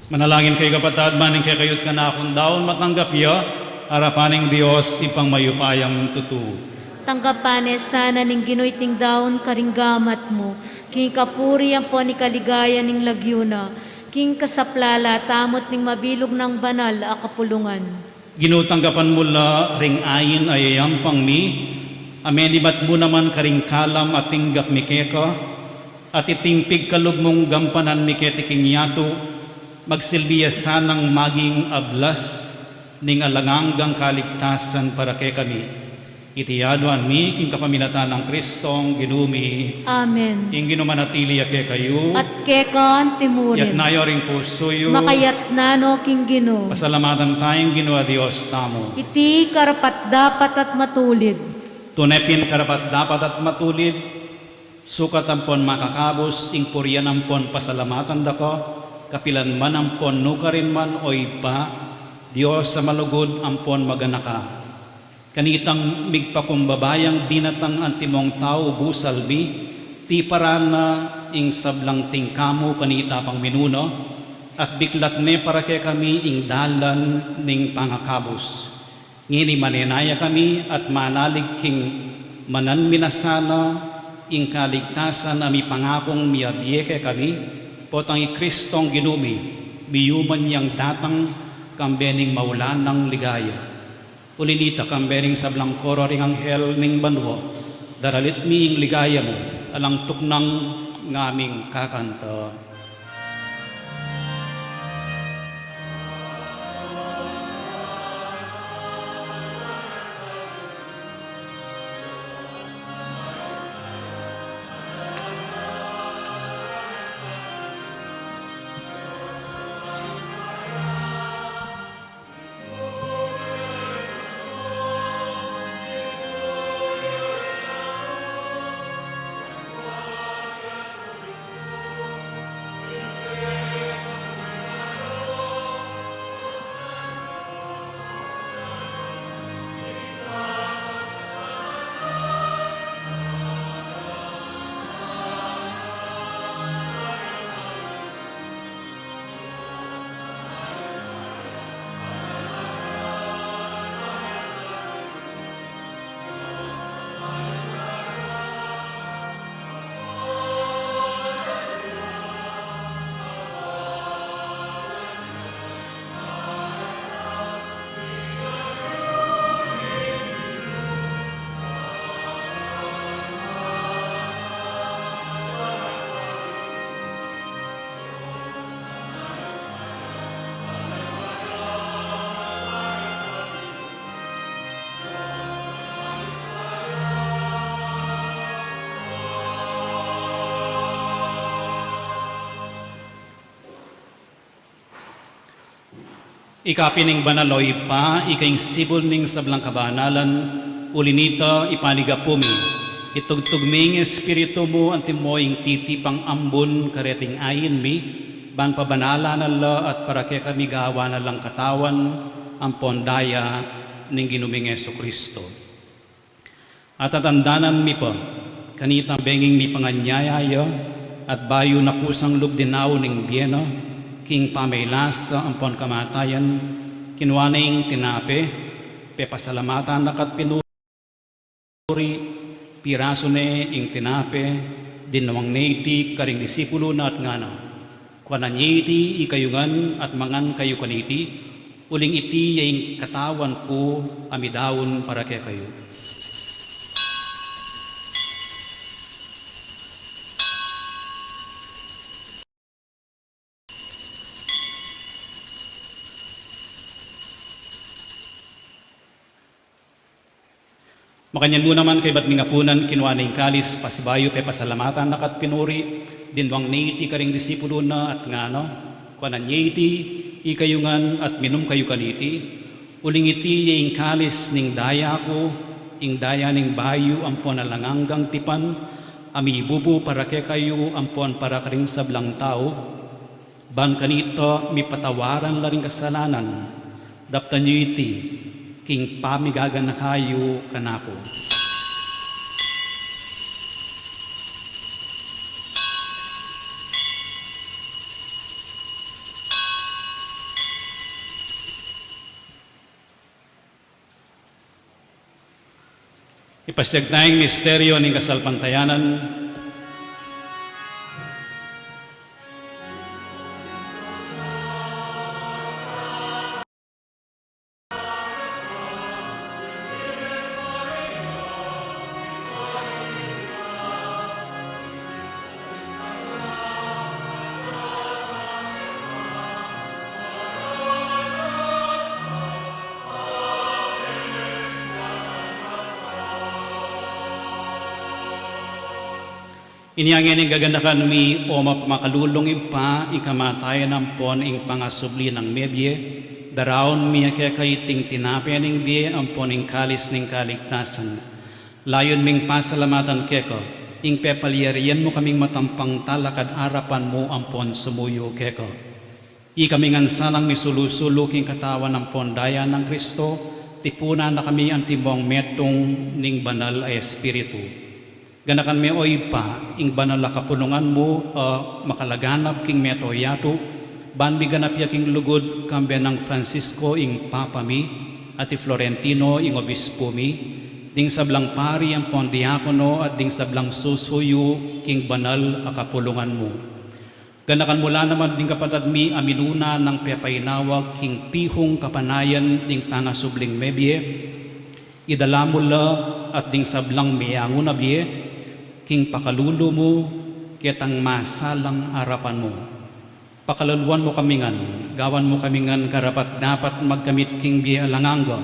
Speaker 2: Manalangin kay kapatad, maning kay kayot ka na akong daon matanggap ya, harapaning Diyos ipang mayupayang tutu.
Speaker 1: Tanggapane sana ning ginuiting daon karinggamat mo, king kapuri ang po ni kaligaya ning lagyuna, king kasaplala tamot ning mabilog ng banal a kapulungan.
Speaker 2: Ginutanggapan mo la ring ayin ayayang pang mi, amenibat mo naman karing kalam at tinggap mi keka, at itingpig kalub mong gampanan mi ketiking yato, magsilbiya sanang maging ablas ning alanganggang kaligtasan para kay kami. Itiyaduan mi king kapamilatan ng Kristong ginumi,
Speaker 1: Amen.
Speaker 2: ing ginumanatili kay kayo,
Speaker 1: At kekan
Speaker 2: yat
Speaker 1: timurin,
Speaker 2: nayo ring pusoyo,
Speaker 1: makayat nano king Gino.
Speaker 2: pasalamatan tayong ginawa Diyos tamo.
Speaker 1: Iti karapat dapat at matulid.
Speaker 2: Tunepin karapat dapat at matulid, sukat ampon makakabos, ing purian ampon pasalamatan dako, kapilan man ampon nukarin man oy pa, Diyos sa malugod ampon maganaka. Kanitang migpakumbabayang dinatang antimong tao busalbi, ti parana ing sablang tingkamo kanita pang minuno, at biklat ne para kay kami ing dalan ning pangakabos. Ngini manenaya kami at manalig king manan minasana ing kaligtasan ami pangakong miabye kay kami, potang i Kristong ginumi, biyuman yang datang kambening maulan ng ligaya. Ulinita kambening sablang koro ring anghel ning banwo, daralit mi ing ligaya mo, alang tuknang ngaming kakanta. Ikapining banaloy pa, ikaing sibol ning sablang kabanalan, ulinita ipanigapumi. Itugtugming espiritu mo antimoing titipang ambon kareting ayin mi, ban pabanala nala at para kay kami gawa na lang katawan, ang pondaya ning ginuming Yesu Kristo. At atandanan mi pa, kanitang benging mi panganyayaya, at bayo na pusang lubdinaw ning biyena, king pameylasa ang pon kamatayan, kinuwaning tinape, pepasalamatan nakat pinuri, piraso ne ing tinape, dinawang neiti karing disipulo na at ngana. Kwananyiti ikayungan at mangan kayo kaniti, uling iti yaing katawan ko amidawon para kay kayo. Makanyan mo naman kay ba't mingapunan kinuha na kalis pasibayo pe pasalamatan nakat pinuri dinwang neiti karing disipulo na at ngano kuanan neiti ikayungan at minum kayo kaniti uling iti yung kalis ning daya ko ing daya ning bayo ampon alanganggang tipan ami bubu para kay kayo ampon para karing sablang tao ban kanito mi patawaran laring kasalanan daptan nyo iti king pamigagan na kayo kanako. Ipasyak tayong misteryo ng kasalpantayanan. Iniangin ang gagandakan mi o mapakalulong ipa ikamatayan ng pon ing pangasubli ng mebye, daraon mi kay tinapyan ng biye ang pon ing kalis ng kaligtasan. Layon ming pasalamatan keko, ing pepalyarian mo kaming matampang talakad arapan mo ang pon sumuyo keko. Ikaming ansanang misulusulo king katawan ng pondaya ng Kristo, tipuna na kami ang timong metong ning banal ay espiritu. Ganakan me oy pa, ing banal na kapulungan mo, makalaganap king meto yato, ban biganap yaking lugod kambe ng Francisco ing Papa mi, at Florentino ing Obispo mi, ding sablang pari ang pondiakono at ding sablang susuyo king banal a kapulungan mo. Ganakan mula naman ding kapatad mi aminuna ng pepainawag king pihong kapanayan ding pangasubling mebye, idala mula at ding sablang miyangon na biye, king pakalulo mo, kitang masalang harapan mo. Pakalalwan mo kamingan, gawan mo kamingan karapat dapat magkamit king biya langanga,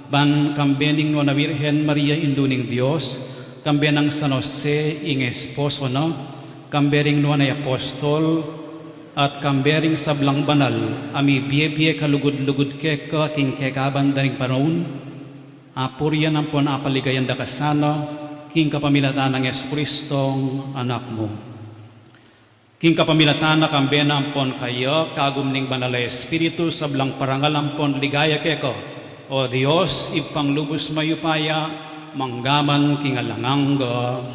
Speaker 2: ban kambening no na Virgen Maria induning Dios, kambenang San Jose ing esposo na, kambering no na apostol, at kambering sablang banal, ami biye-biye kalugod-lugod keka king kekaban daring panahon, apuryan ang pon apaligayan da kasana, king kapamilatan ng Jesucristong anak mo. King kapamilatan na kambena ampon kayo, kagumning banal na Espiritu, sablang parangal ampon ligaya keko. O Dios, ipanglubos mayupaya, manggaman king alanganga.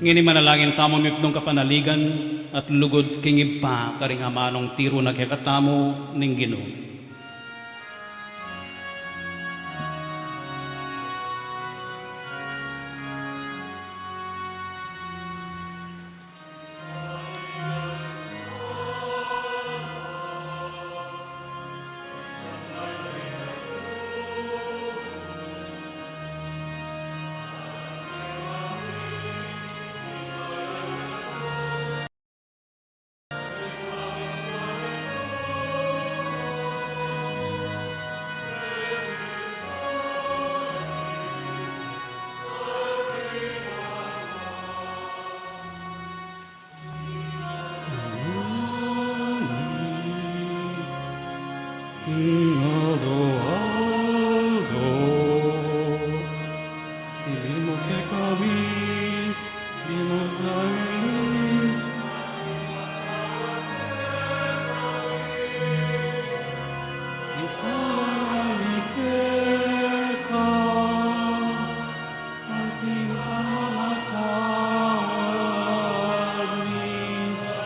Speaker 2: Ngini manalangin tamo mipnong kapanaligan at lugod kingib pa karing amanong tiro na kekatamo ning Ginoo. Aldo, Aldo, di mo que kami, di mo kami. Isa ni ka, ating amatawad ni,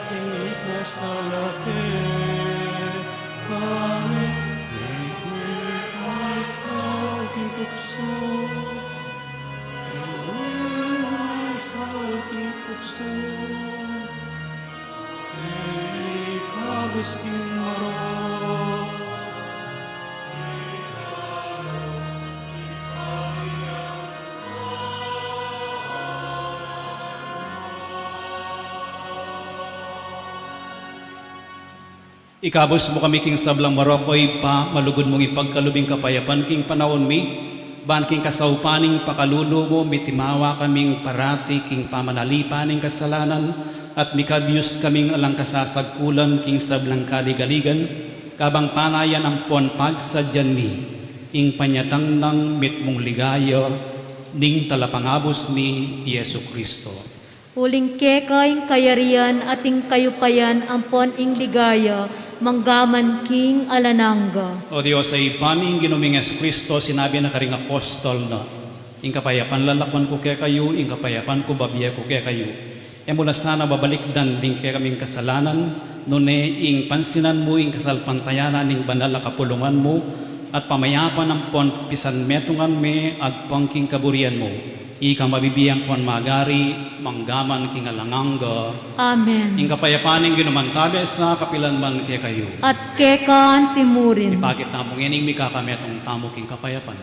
Speaker 2: ingit na sa laki. Ikabos mo kami king sablang Marokoy pa, malugod mong ipagkalubing kapayapan king panahon mi, ban king kasaupaning pakalulo mo, mitimawa kaming parati king pamanalipaning kasalanan, at mikabyus kaming alang kasasagkulan king sablang kaligaligan, kabang panayan ang pon pagsadyan mi, ing panyatang ng mitmong ligaya, ning talapangabos mi, Yesu Kristo.
Speaker 1: Huling kekaing kayarian ating kayupayan ampon ing ligaya, manggaman king alananga.
Speaker 2: O Diyos, sa ipaming ginuming Kristo, sinabi na karing apostol na, ing kapayapan lalakwan ko kaya kayo, ing kapayapan ko babiya ko kaya kayo. E mula sana babalikdan din kaya kaming kasalanan, nune ing pansinan mo, ing kasalpantayanan, ing banal na kapulungan mo, at pamayapan ng pon pisan metungan me, agpangking kaburian mo. Ika mabibiyang kuan magari, manggaman king alanganga.
Speaker 1: Amen.
Speaker 2: Ing kapayapan ing ginumantabi sa kapilan man kaya kayo.
Speaker 1: At kekaan timurin.
Speaker 2: Ipakit na mong ining mikakametong tamo king kapayapan.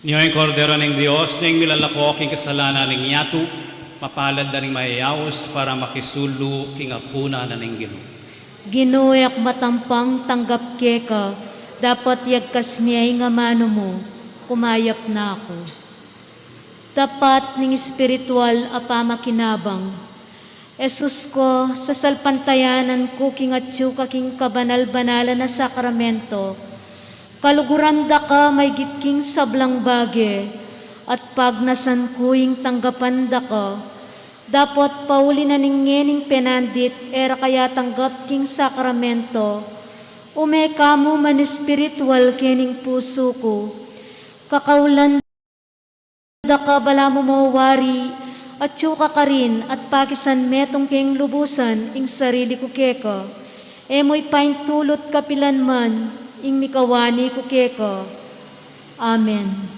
Speaker 2: Niyo'y kordero ng Diyos, niyang milalako king kasalanan ng yato, mapalad na rin mayayaos para makisulo king apuna na ng Ginoo.
Speaker 1: Ginuyak matampang tanggap keka, dapat yagkas miyay nga mano mo, kumayap na ako. Dapat ning espiritual apamakinabang. Esus ko, sa salpantayanan ko king atsuka king kabanal-banala na sakramento, kaluguranda ka may gitking sablang bage, at pagnasan kuing tanggapan da ka, dapat pauli na ningening penandit, era kaya tanggap king sakramento, ume kamo man espiritual kening puso ko, kakaulan da ka bala mo mawari, at tsuka ka rin, at pakisan metong keng lubusan, ing sarili ko keka, emoy paintulot kapilan man, ing mikawani ko keka. Amen.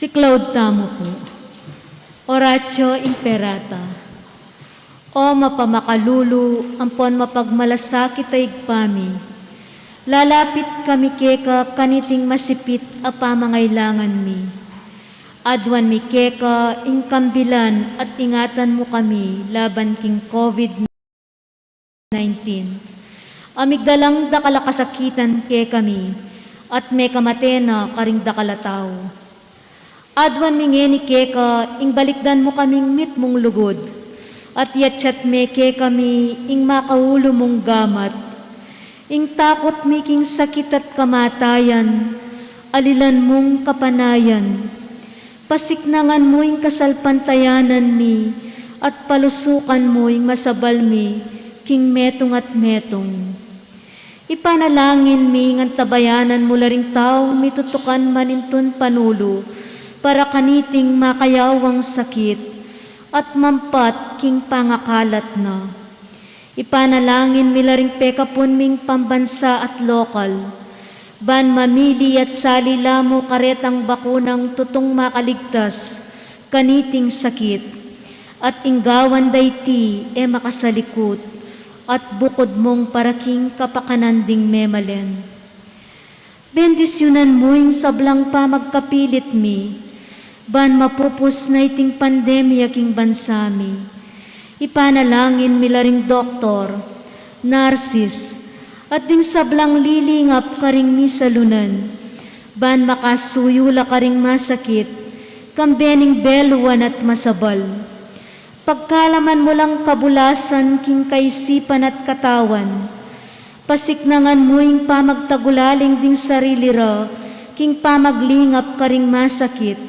Speaker 1: Si Claude Tamo po. Oratio Imperata. O mapamakalulu, ampon mapagmalasakit ay igpami. Lalapit kami keka kaniting masipit a pamangailangan mi. Adwan mi keka ingkambilan at ingatan mo kami laban king COVID-19. Amigdalang dakala kasakitan ke kami at may kamatena karing dakala tao. Adwan mi ngeni keka ing balikdan mo kaming mit mong lugod at yatsyat me ke kami ing makaulo mong gamat. Ing takot mi king sakit at kamatayan, alilan mong kapanayan. Pasiknangan mo ing kasalpantayanan mi at palusukan mo ing masabal mi king metong at metong. Ipanalangin mi ng tabayanan mo laring tao mitutukan manintun panulo para kaniting makayawang sakit at mampat king pangakalat na. Ipanalangin mi laring pekapun ming pambansa at lokal. Ban mamili at salila mo karetang bakunang tutong makaligtas kaniting sakit. At inggawan dayti e makasalikot at bukod mong paraking kapakananding memalen. Bendisyonan mo ing sablang pa magkapilit mi, ban mapupus na iting pandemya king bansami. Ipanalangin mi laring doktor, narsis, at ding sablang lilingap karing misalunan, ban makasuyula karing masakit, kambening beluan at masabal. Pagkalaman mo lang kabulasan king kaisipan at katawan, pasiknangan mo ing pamagtagulaling ding sarili ra, king pamaglingap karing masakit,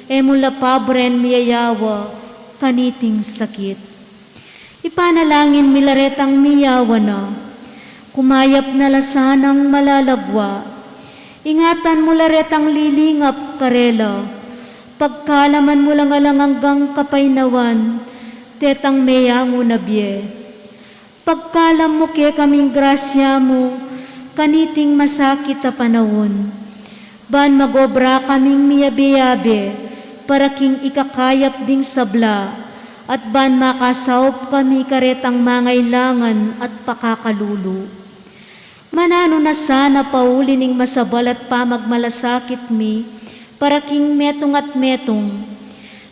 Speaker 1: e mula pabren miyayawa, kaniting sakit. Ipanalangin milaretang miyawa na, kumayap na lasanang malalagwa, ingatan mo laretang lilingap karela, pagkalaman mo lang alang hanggang kapainawan, tetang meyango na biye. Pagkalam mo ke kaming grasya mo, kaniting masakit a panahon, ban magobra kaming miyabe-yabe, para king ikakayap ding sabla, at ban makasawp kami karetang mangailangan at pakakalulo. Manano na sana paulining masabal at pamagmalasakit mi, para king metong at metong,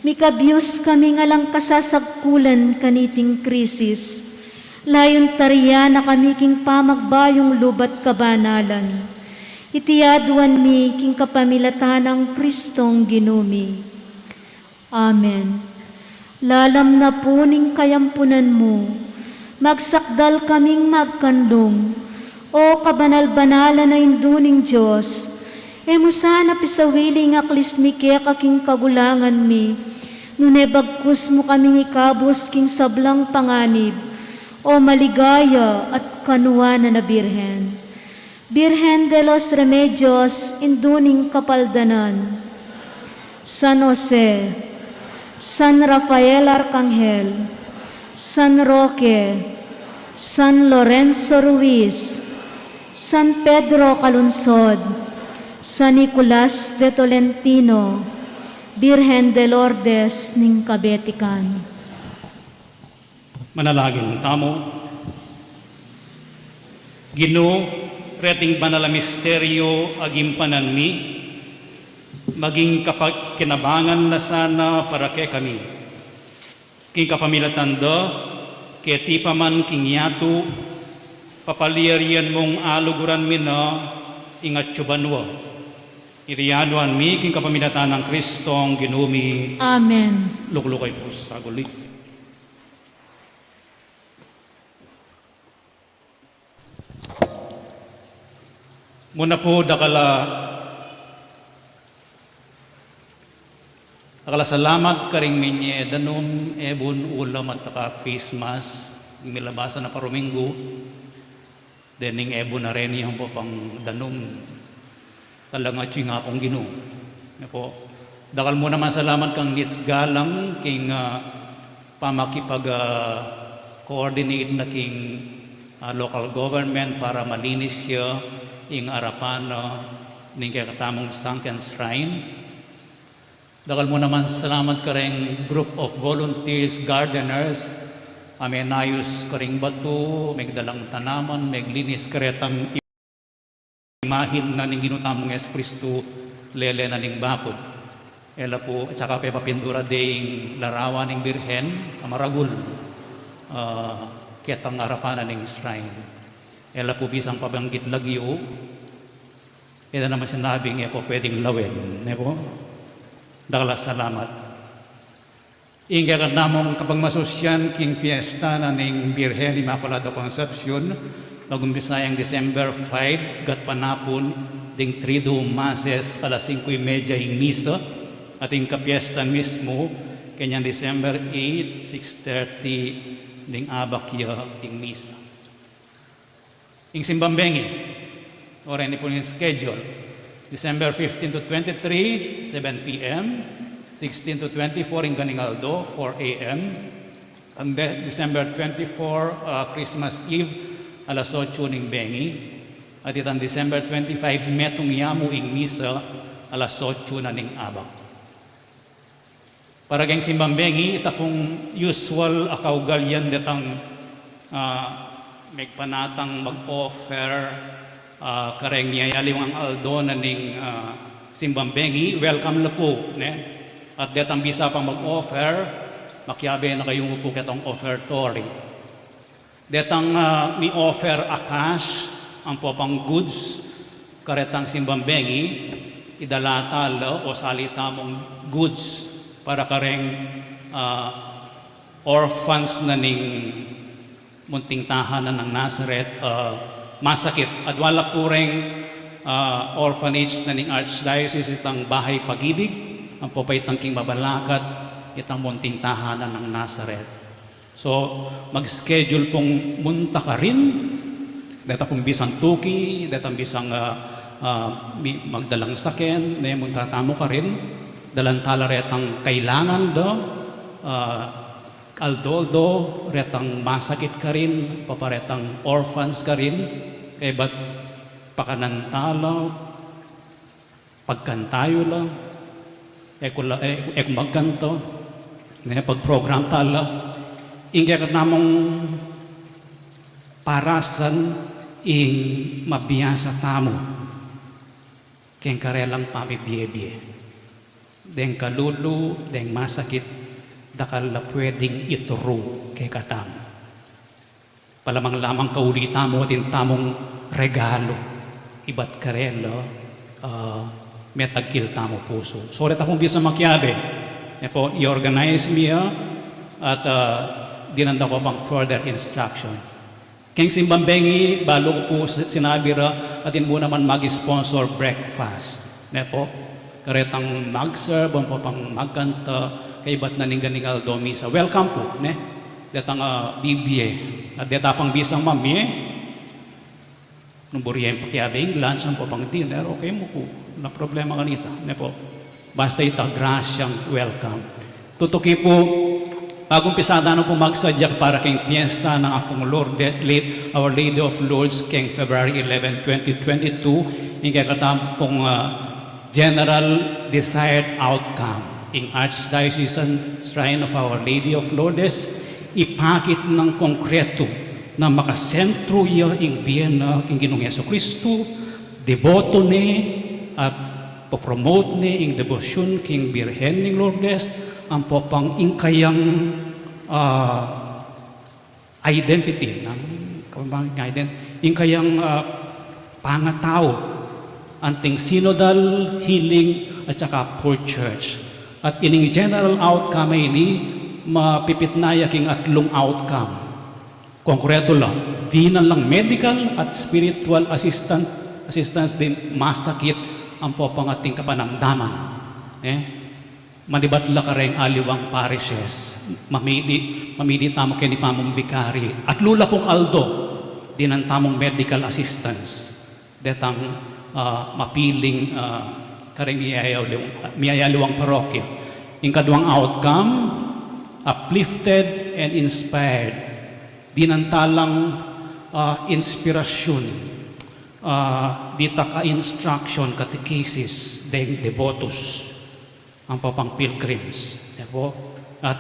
Speaker 1: mikabyos kami ngalang kasasagkulan kaniting krisis, layon tariya na kami king pamagbayong lubat kabanalan, itiyaduan mi king kapamilatan ng Kristong ginumi. Amen. Lalam na puning kayampunan mo, magsakdal kaming magkanlong, o kabanal-banalan na induning Diyos, e mo sana pisawiling aklis mi kaya kaking kagulangan mi, nune bagkus mo kaming ikabos king sablang panganib, o maligaya at kanuana na Birhen. Birhen de los Remedios, induning kapaldanan. San Jose, San Rafael Arcangel, San Roque, San Lorenzo Ruiz, San Pedro Calunsod, San Nicolas de Tolentino, Birhen de Lourdes ning Kabetikan.
Speaker 2: Manalagin tamo. Ginoo, reting banal misteryo agimpanan mi, maging kinabangan na sana para kay kami. King kapamilatan do, kaya ti paman king yato, papaliyarian mong aluguran mi na ingat tsubanwa. Iriyaduan mi king kapamilatan ng Kristong ginumi.
Speaker 1: Amen.
Speaker 2: Luklukay po sa gulit. Muna po Akala salamat karing minye danom ebon ulam at taka face mask milabasan na paruminggo dening ebon na rin yung po pang danom talaga nga akong Ginoo. Po dakal mo naman salamat kang nits galang king pamakipag coordinate na king local government para malinis siya ing arapan ning kay katamong sunken shrine. Dagal mo naman salamat ka rin group of volunteers, gardeners, may nayos ka rin bato, may dalang tanaman, may linis karetang imahin na ning ginutamong Espiritu lele na ning bapod. Ela po, at saka papindura ding larawan ng Birhen, amaragul, kitang harapan ng shrine. Ela po bisang pabanggit lagyo, ito naman sinabing po pwedeng lawin. Po? Dagala salamat. Ingga ka namong kapag masosyan king fiesta na ning Birhen Immaculada Concepcion, nagumpisayang December 5, gat panapon, ding Triduum Masses, alas 5:30 ing misa, at ing kapiesta mismo, kanyang December 8, 6:30, ding abakya ing misa. Ing simbambengi, oras ni po yung schedule, December 15 to 23, 7 p.m., 16 to 24 in Ganingaldo, 4 a.m., and then December 24, Christmas Eve, alas 8 ning Bengi, at itang December 25, metong yamu ing misa, alas 8 na ning abak. Para kang simbang Bengi, ita pong usual akaugalyan detang may panatang mag-offer kareng niyayaliw ang aldo na ning simbang Bengi, welcome na po. Ne? At detang bisa pang mag-offer, makiabe na kayong upo ketong offertory. Detang mi offer a cash, ang popang goods, karetang simbang Bengi, idalatal o salita mong goods para kareng orphans na ning munting tahanan ng Nazareth, masakit. At wala po rin orphanage na ning Archdiocese itang Bahay Pag-ibig, ang popay tangking mabalakat, itang munting tahanan ng Nazareth. So, mag-schedule pong munta ka rin, deta pong bisang tuki, deta bisang magdalang saken, na munta tamo ka rin, dalantala retang kailangan do, aldoldo, retang masakit ka rin, paparetang orphans ka rin, kay ba't pakanantala, pagkantayo lang, ek magkanto, pag-program tala, ingger namong parasan ing mabiyasa tamo, keng karelang pamibiyebye. Deng kalulu, deng masakit, dakal na pwedeng ituro kay katam. Palamang lamang kaulita mo atin tamong regalo, iba't karelo, metagkil tamo puso. So, rin akong bisa makiabe. Po, i-organize niya at dinanda ko pang further instruction. Keng simbang Bengi, balo ko po sinabi ra, atin mo naman mag-sponsor breakfast. Po, karetang mag-serve, ang po pang magkanta, kay ba't na ning aldo misa. Welcome po, detang bibye. At detapang bisang mami, nung buriyeng pakiabing lunch, ang po pang dinner, okay mo po, na problema kanita. Po, basta ita, grasyang welcome. Tutuki po, bagong pisada na po magsadyak para keng piyesta ng akong Our Lady of Lourdes keng February 11, 2022, yung kakatam pong general desired outcome in Archdiocesan Shrine of Our Lady of Lourdes, ipakit ng konkreto na makasentro iya ing biyena king Ginoong Jesucristo, deboto ni at popromote ni ing debosyon king Birhen ning Lourdes, ang popang ingkayang identity ng ingkayang pangatao, anting synodal, healing, at saka poor church. At ining general outcome ini, mapipitnaya king atlong outcome. Konkreto lang, di na lang medical at spiritual assistance din masakit ang popang ating kapanamdaman. Manibatla ka rin aliwang parishes, mamili tamo kini pamong vikari, at lula pong aldo, din ang tamong medical assistance, detang mapiling kareng miyayaliwang parokya. Yung kaduang outcome, uplifted and inspired, dinantalang inspirasyon, dita ka instruction, catechesis, deng devotus, ang popang pilgrims. Po, at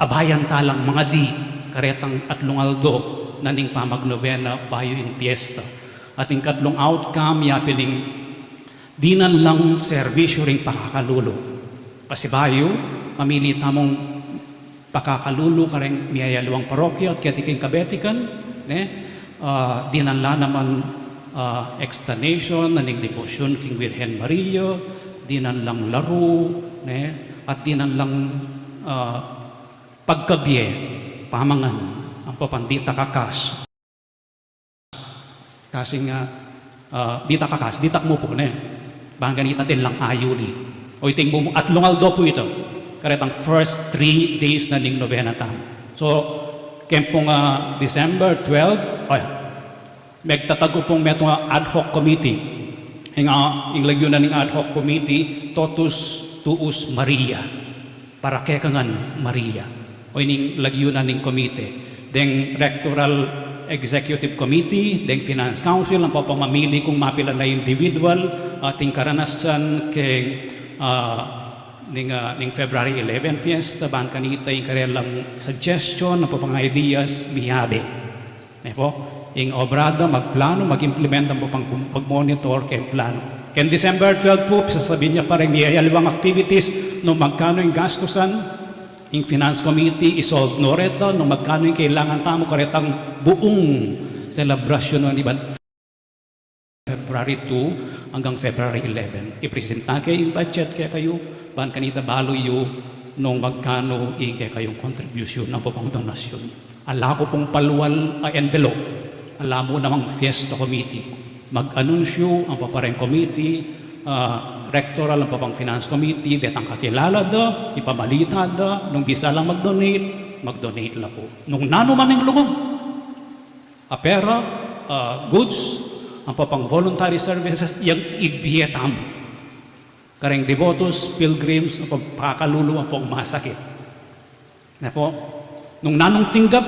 Speaker 2: abayan talang mga di, karetang at lungaldo, naning pamagnobena, bayo in fiesta. At yung katlong outcome, yapiling dinan lang serbisyo ring pakakalulo. Kasi bayo, mamili tamong pakakalulo kareng miyayaluang parokya at katiking kabetikan, dinan lang naman explanation, naning devotion king Virgen Maria, dinan lang laro, at dinan lang pagkabye, pamangan, ang papandita kakas. Kasi nga, dita kakas, ditak mo po, bang ganita din lang ayuli. O iting mo, at lungaldo po ito, karetang first 3 days na ning novena tam. So, kempong December 12, megtatago pong metong ad hoc committee. Yung lagyo na ning ad hoc committee, Totus Tuus Maria, para kekangan Maria. O ining lagyo na ning komite. Deng rectoral executive committee, deng finance council, ang papamamili kung mapila na individual, ating karanasan kay ning February 11 fiesta, bang kanita yung karelang suggestion, ang papang ideas, miyabe. Po, yung obrada, magplano, mag-implement ang papang pag-monitor kay plano. Kaya December 12 po, sasabihin niya parang niyayalawang activities, no magkano yung gastusan, yung finance committee isolve no reto, no magkano yung kailangan tamo karetang buong celebration ng iban February 2 hanggang February 11. Ipresenta kayo yung budget kaya kayo, ban kanita balo yung nung magkano yung kaya kayong contribution ng papang donasyon. Ala ko pong paluwal envelope, ala mo namang fiesta committee. Mag-anunsyo ang papareng committee, rectoral ang papang finance committee, detang kakilala da, ipabalita da, nung bisa lang mag-donate lang po. Nung nanuman ng lugong, pera, goods, ang papang voluntary services, yung ibietam. Kareng devotos, pilgrims, ang pagkakalulu ang pong masakit. Na po, nung nanong tinggap,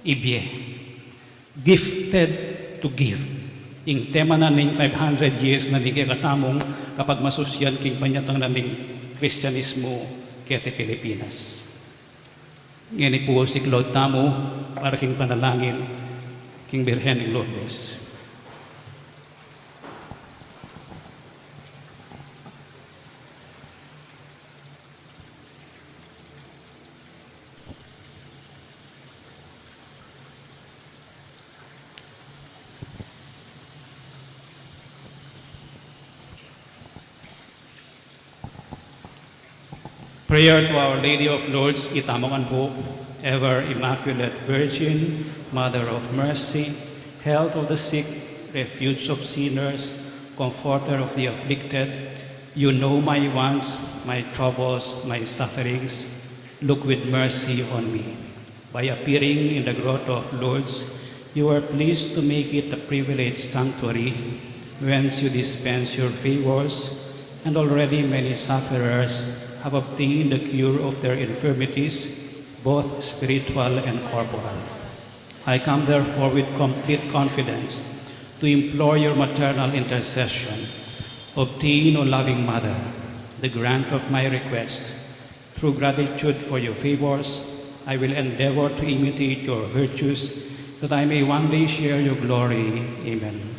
Speaker 2: ibie. Gifted to give. Yung tema na ning 500 years na nagkakatamong kapag masusyan king panyatang na ning Kristyanismo kete Pilipinas. Ngayon po si Claude Tamo para king panalangin king Birhen ng Lourdes. Prayer to Our Lady of Lourdes, itamongan po, ever Immaculate Virgin, Mother of Mercy, health of the sick, refuge of sinners, comforter of the afflicted. You know my wants, my troubles, my sufferings. Look with mercy on me. By appearing in the grotto of Lourdes, you are pleased to make it a privileged sanctuary, whence you dispense your favors, and already many sufferers have obtained the cure of their infirmities, both spiritual and corporal. I come therefore with complete confidence to implore your maternal intercession. Obtain, O loving Mother, the grant of my request. Through gratitude for your favors, I will endeavor to imitate your virtues, that I may one day share your glory. Amen.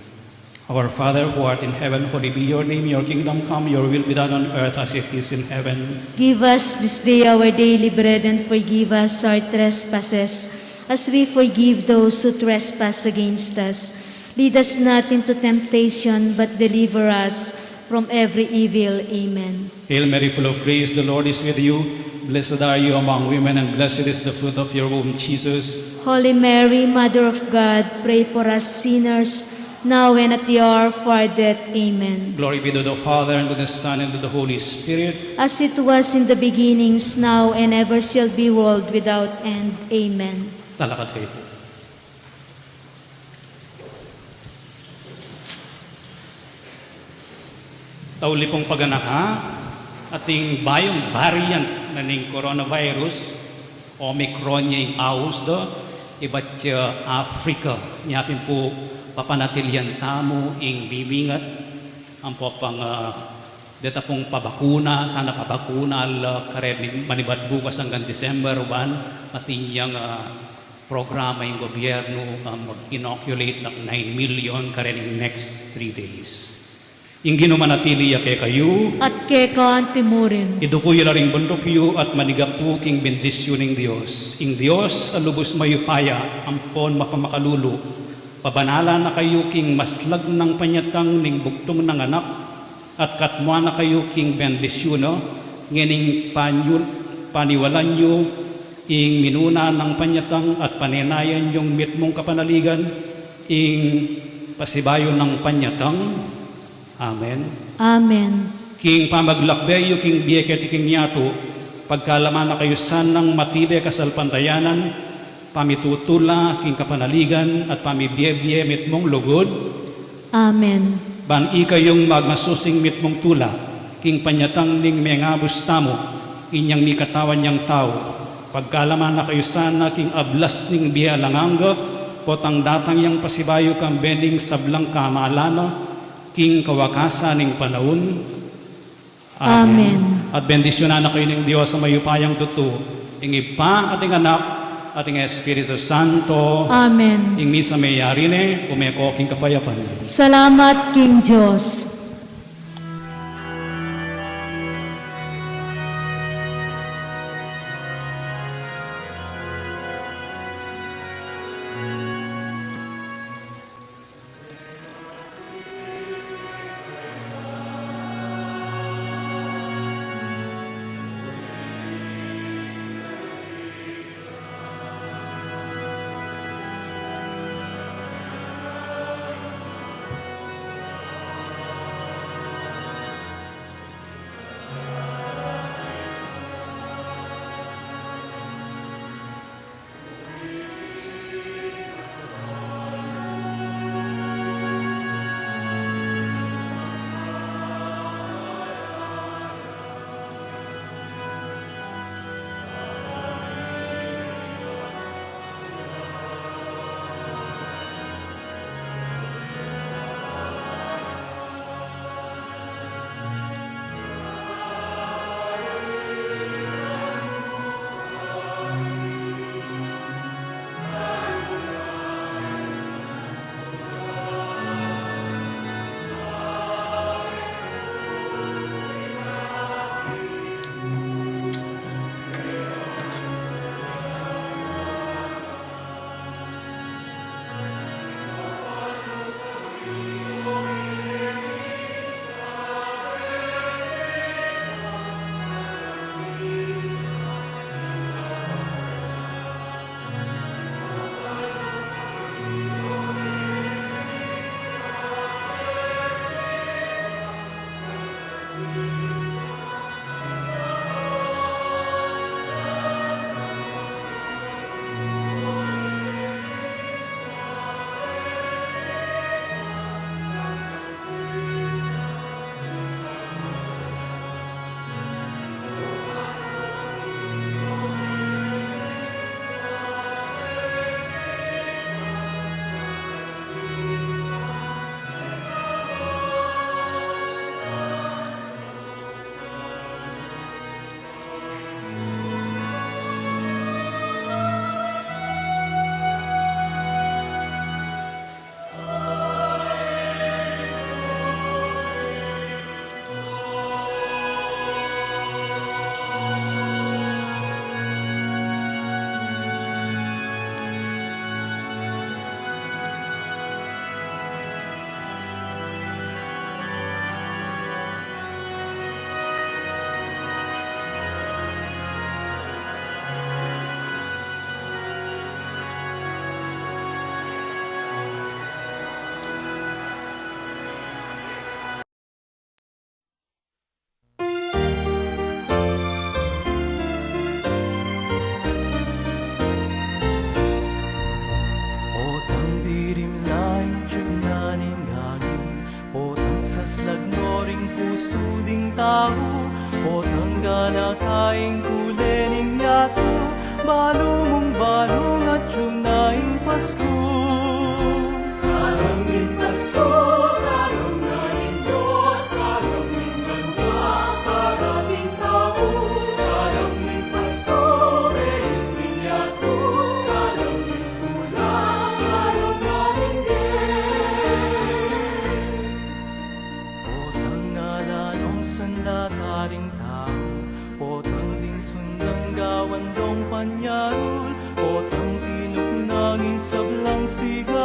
Speaker 2: Our Father, who art in heaven, holy be your name. Your kingdom come, your will be done on earth as it is in heaven.
Speaker 1: Give us this day our daily bread, and forgive us our trespasses, as we forgive those who trespass against us. Lead us not into temptation, but deliver us from every evil. Amen.
Speaker 2: Hail Mary, full of grace, the Lord is with you. Blessed are you among women, and blessed is the fruit of your womb, Jesus.
Speaker 1: Holy Mary, Mother of God, pray for us sinners, now and at the hour of our death. Amen.
Speaker 2: Glory be to the Father, and to the Son, and to the Holy Spirit.
Speaker 1: As it was in the beginnings, now and ever shall be, world without end. Amen.
Speaker 2: Talakad kayo po. Tauli pong paganaka, ating bayong variant na ning coronavirus, Omicron niya yung aus do, iba't Africa, niyapin po papanatilyan tamo ing bimingat ang popang Deta pong pabakuna, sana pabakuna karen manibad bukas hanggang December ban matinyang programa yung gobyerno mag-inoculate ng 9 million karen next 3 days. Yung ginumanatili kay kayo,
Speaker 1: At kekan timurin.
Speaker 2: idukuyo la ring bundok yu at manigapu king bendisyon ng Diyos. Ing Diyos, alubos mayupaya, ampon mapamakalulu. Pabanala na kayo king maslag ng panyatang ning bugtong ng anak, at katmua na kayo king bendisyon, no? Ngining paniwalan nyo, ing minuna ng panyatang at panenayan yung mitmong kapanaligan, ing pasibayo ng panyatang. Amen.
Speaker 1: Amen.
Speaker 2: King pamaglakbeyo, king biyeket, king yato, pagkalaman na kayo sanang matibe kasalpantayanan, pamitutula, king kapanaligan, at pamibiyebye mitmong lugod,
Speaker 1: Amen.
Speaker 2: ban ikayong magmasusing mitmong tula, king panyatang ning mengabus tamo, inyang mikatawan niyang tao, pagkalaman na kayo sana, king ablas ning bialanganga, potang datang yang pasibayo kang bening sablang kamalana, king kawakasa ning panahon.
Speaker 1: Amen.
Speaker 2: At bendisyonan na kayo ng Diyos sa mayupayang tuto. Ing ipa ating anak, ating Espiritu Santo.
Speaker 1: Amen.
Speaker 2: Ing misa may yari ne, umeko king kapayapan.
Speaker 1: Salamat, King Diyos.
Speaker 6: balumong balong at yunaying Pasko. Kalangin Pasko, kalangin Diyos, kalangin ganda mandong panyarul, o tang tinok nangin sablang siga.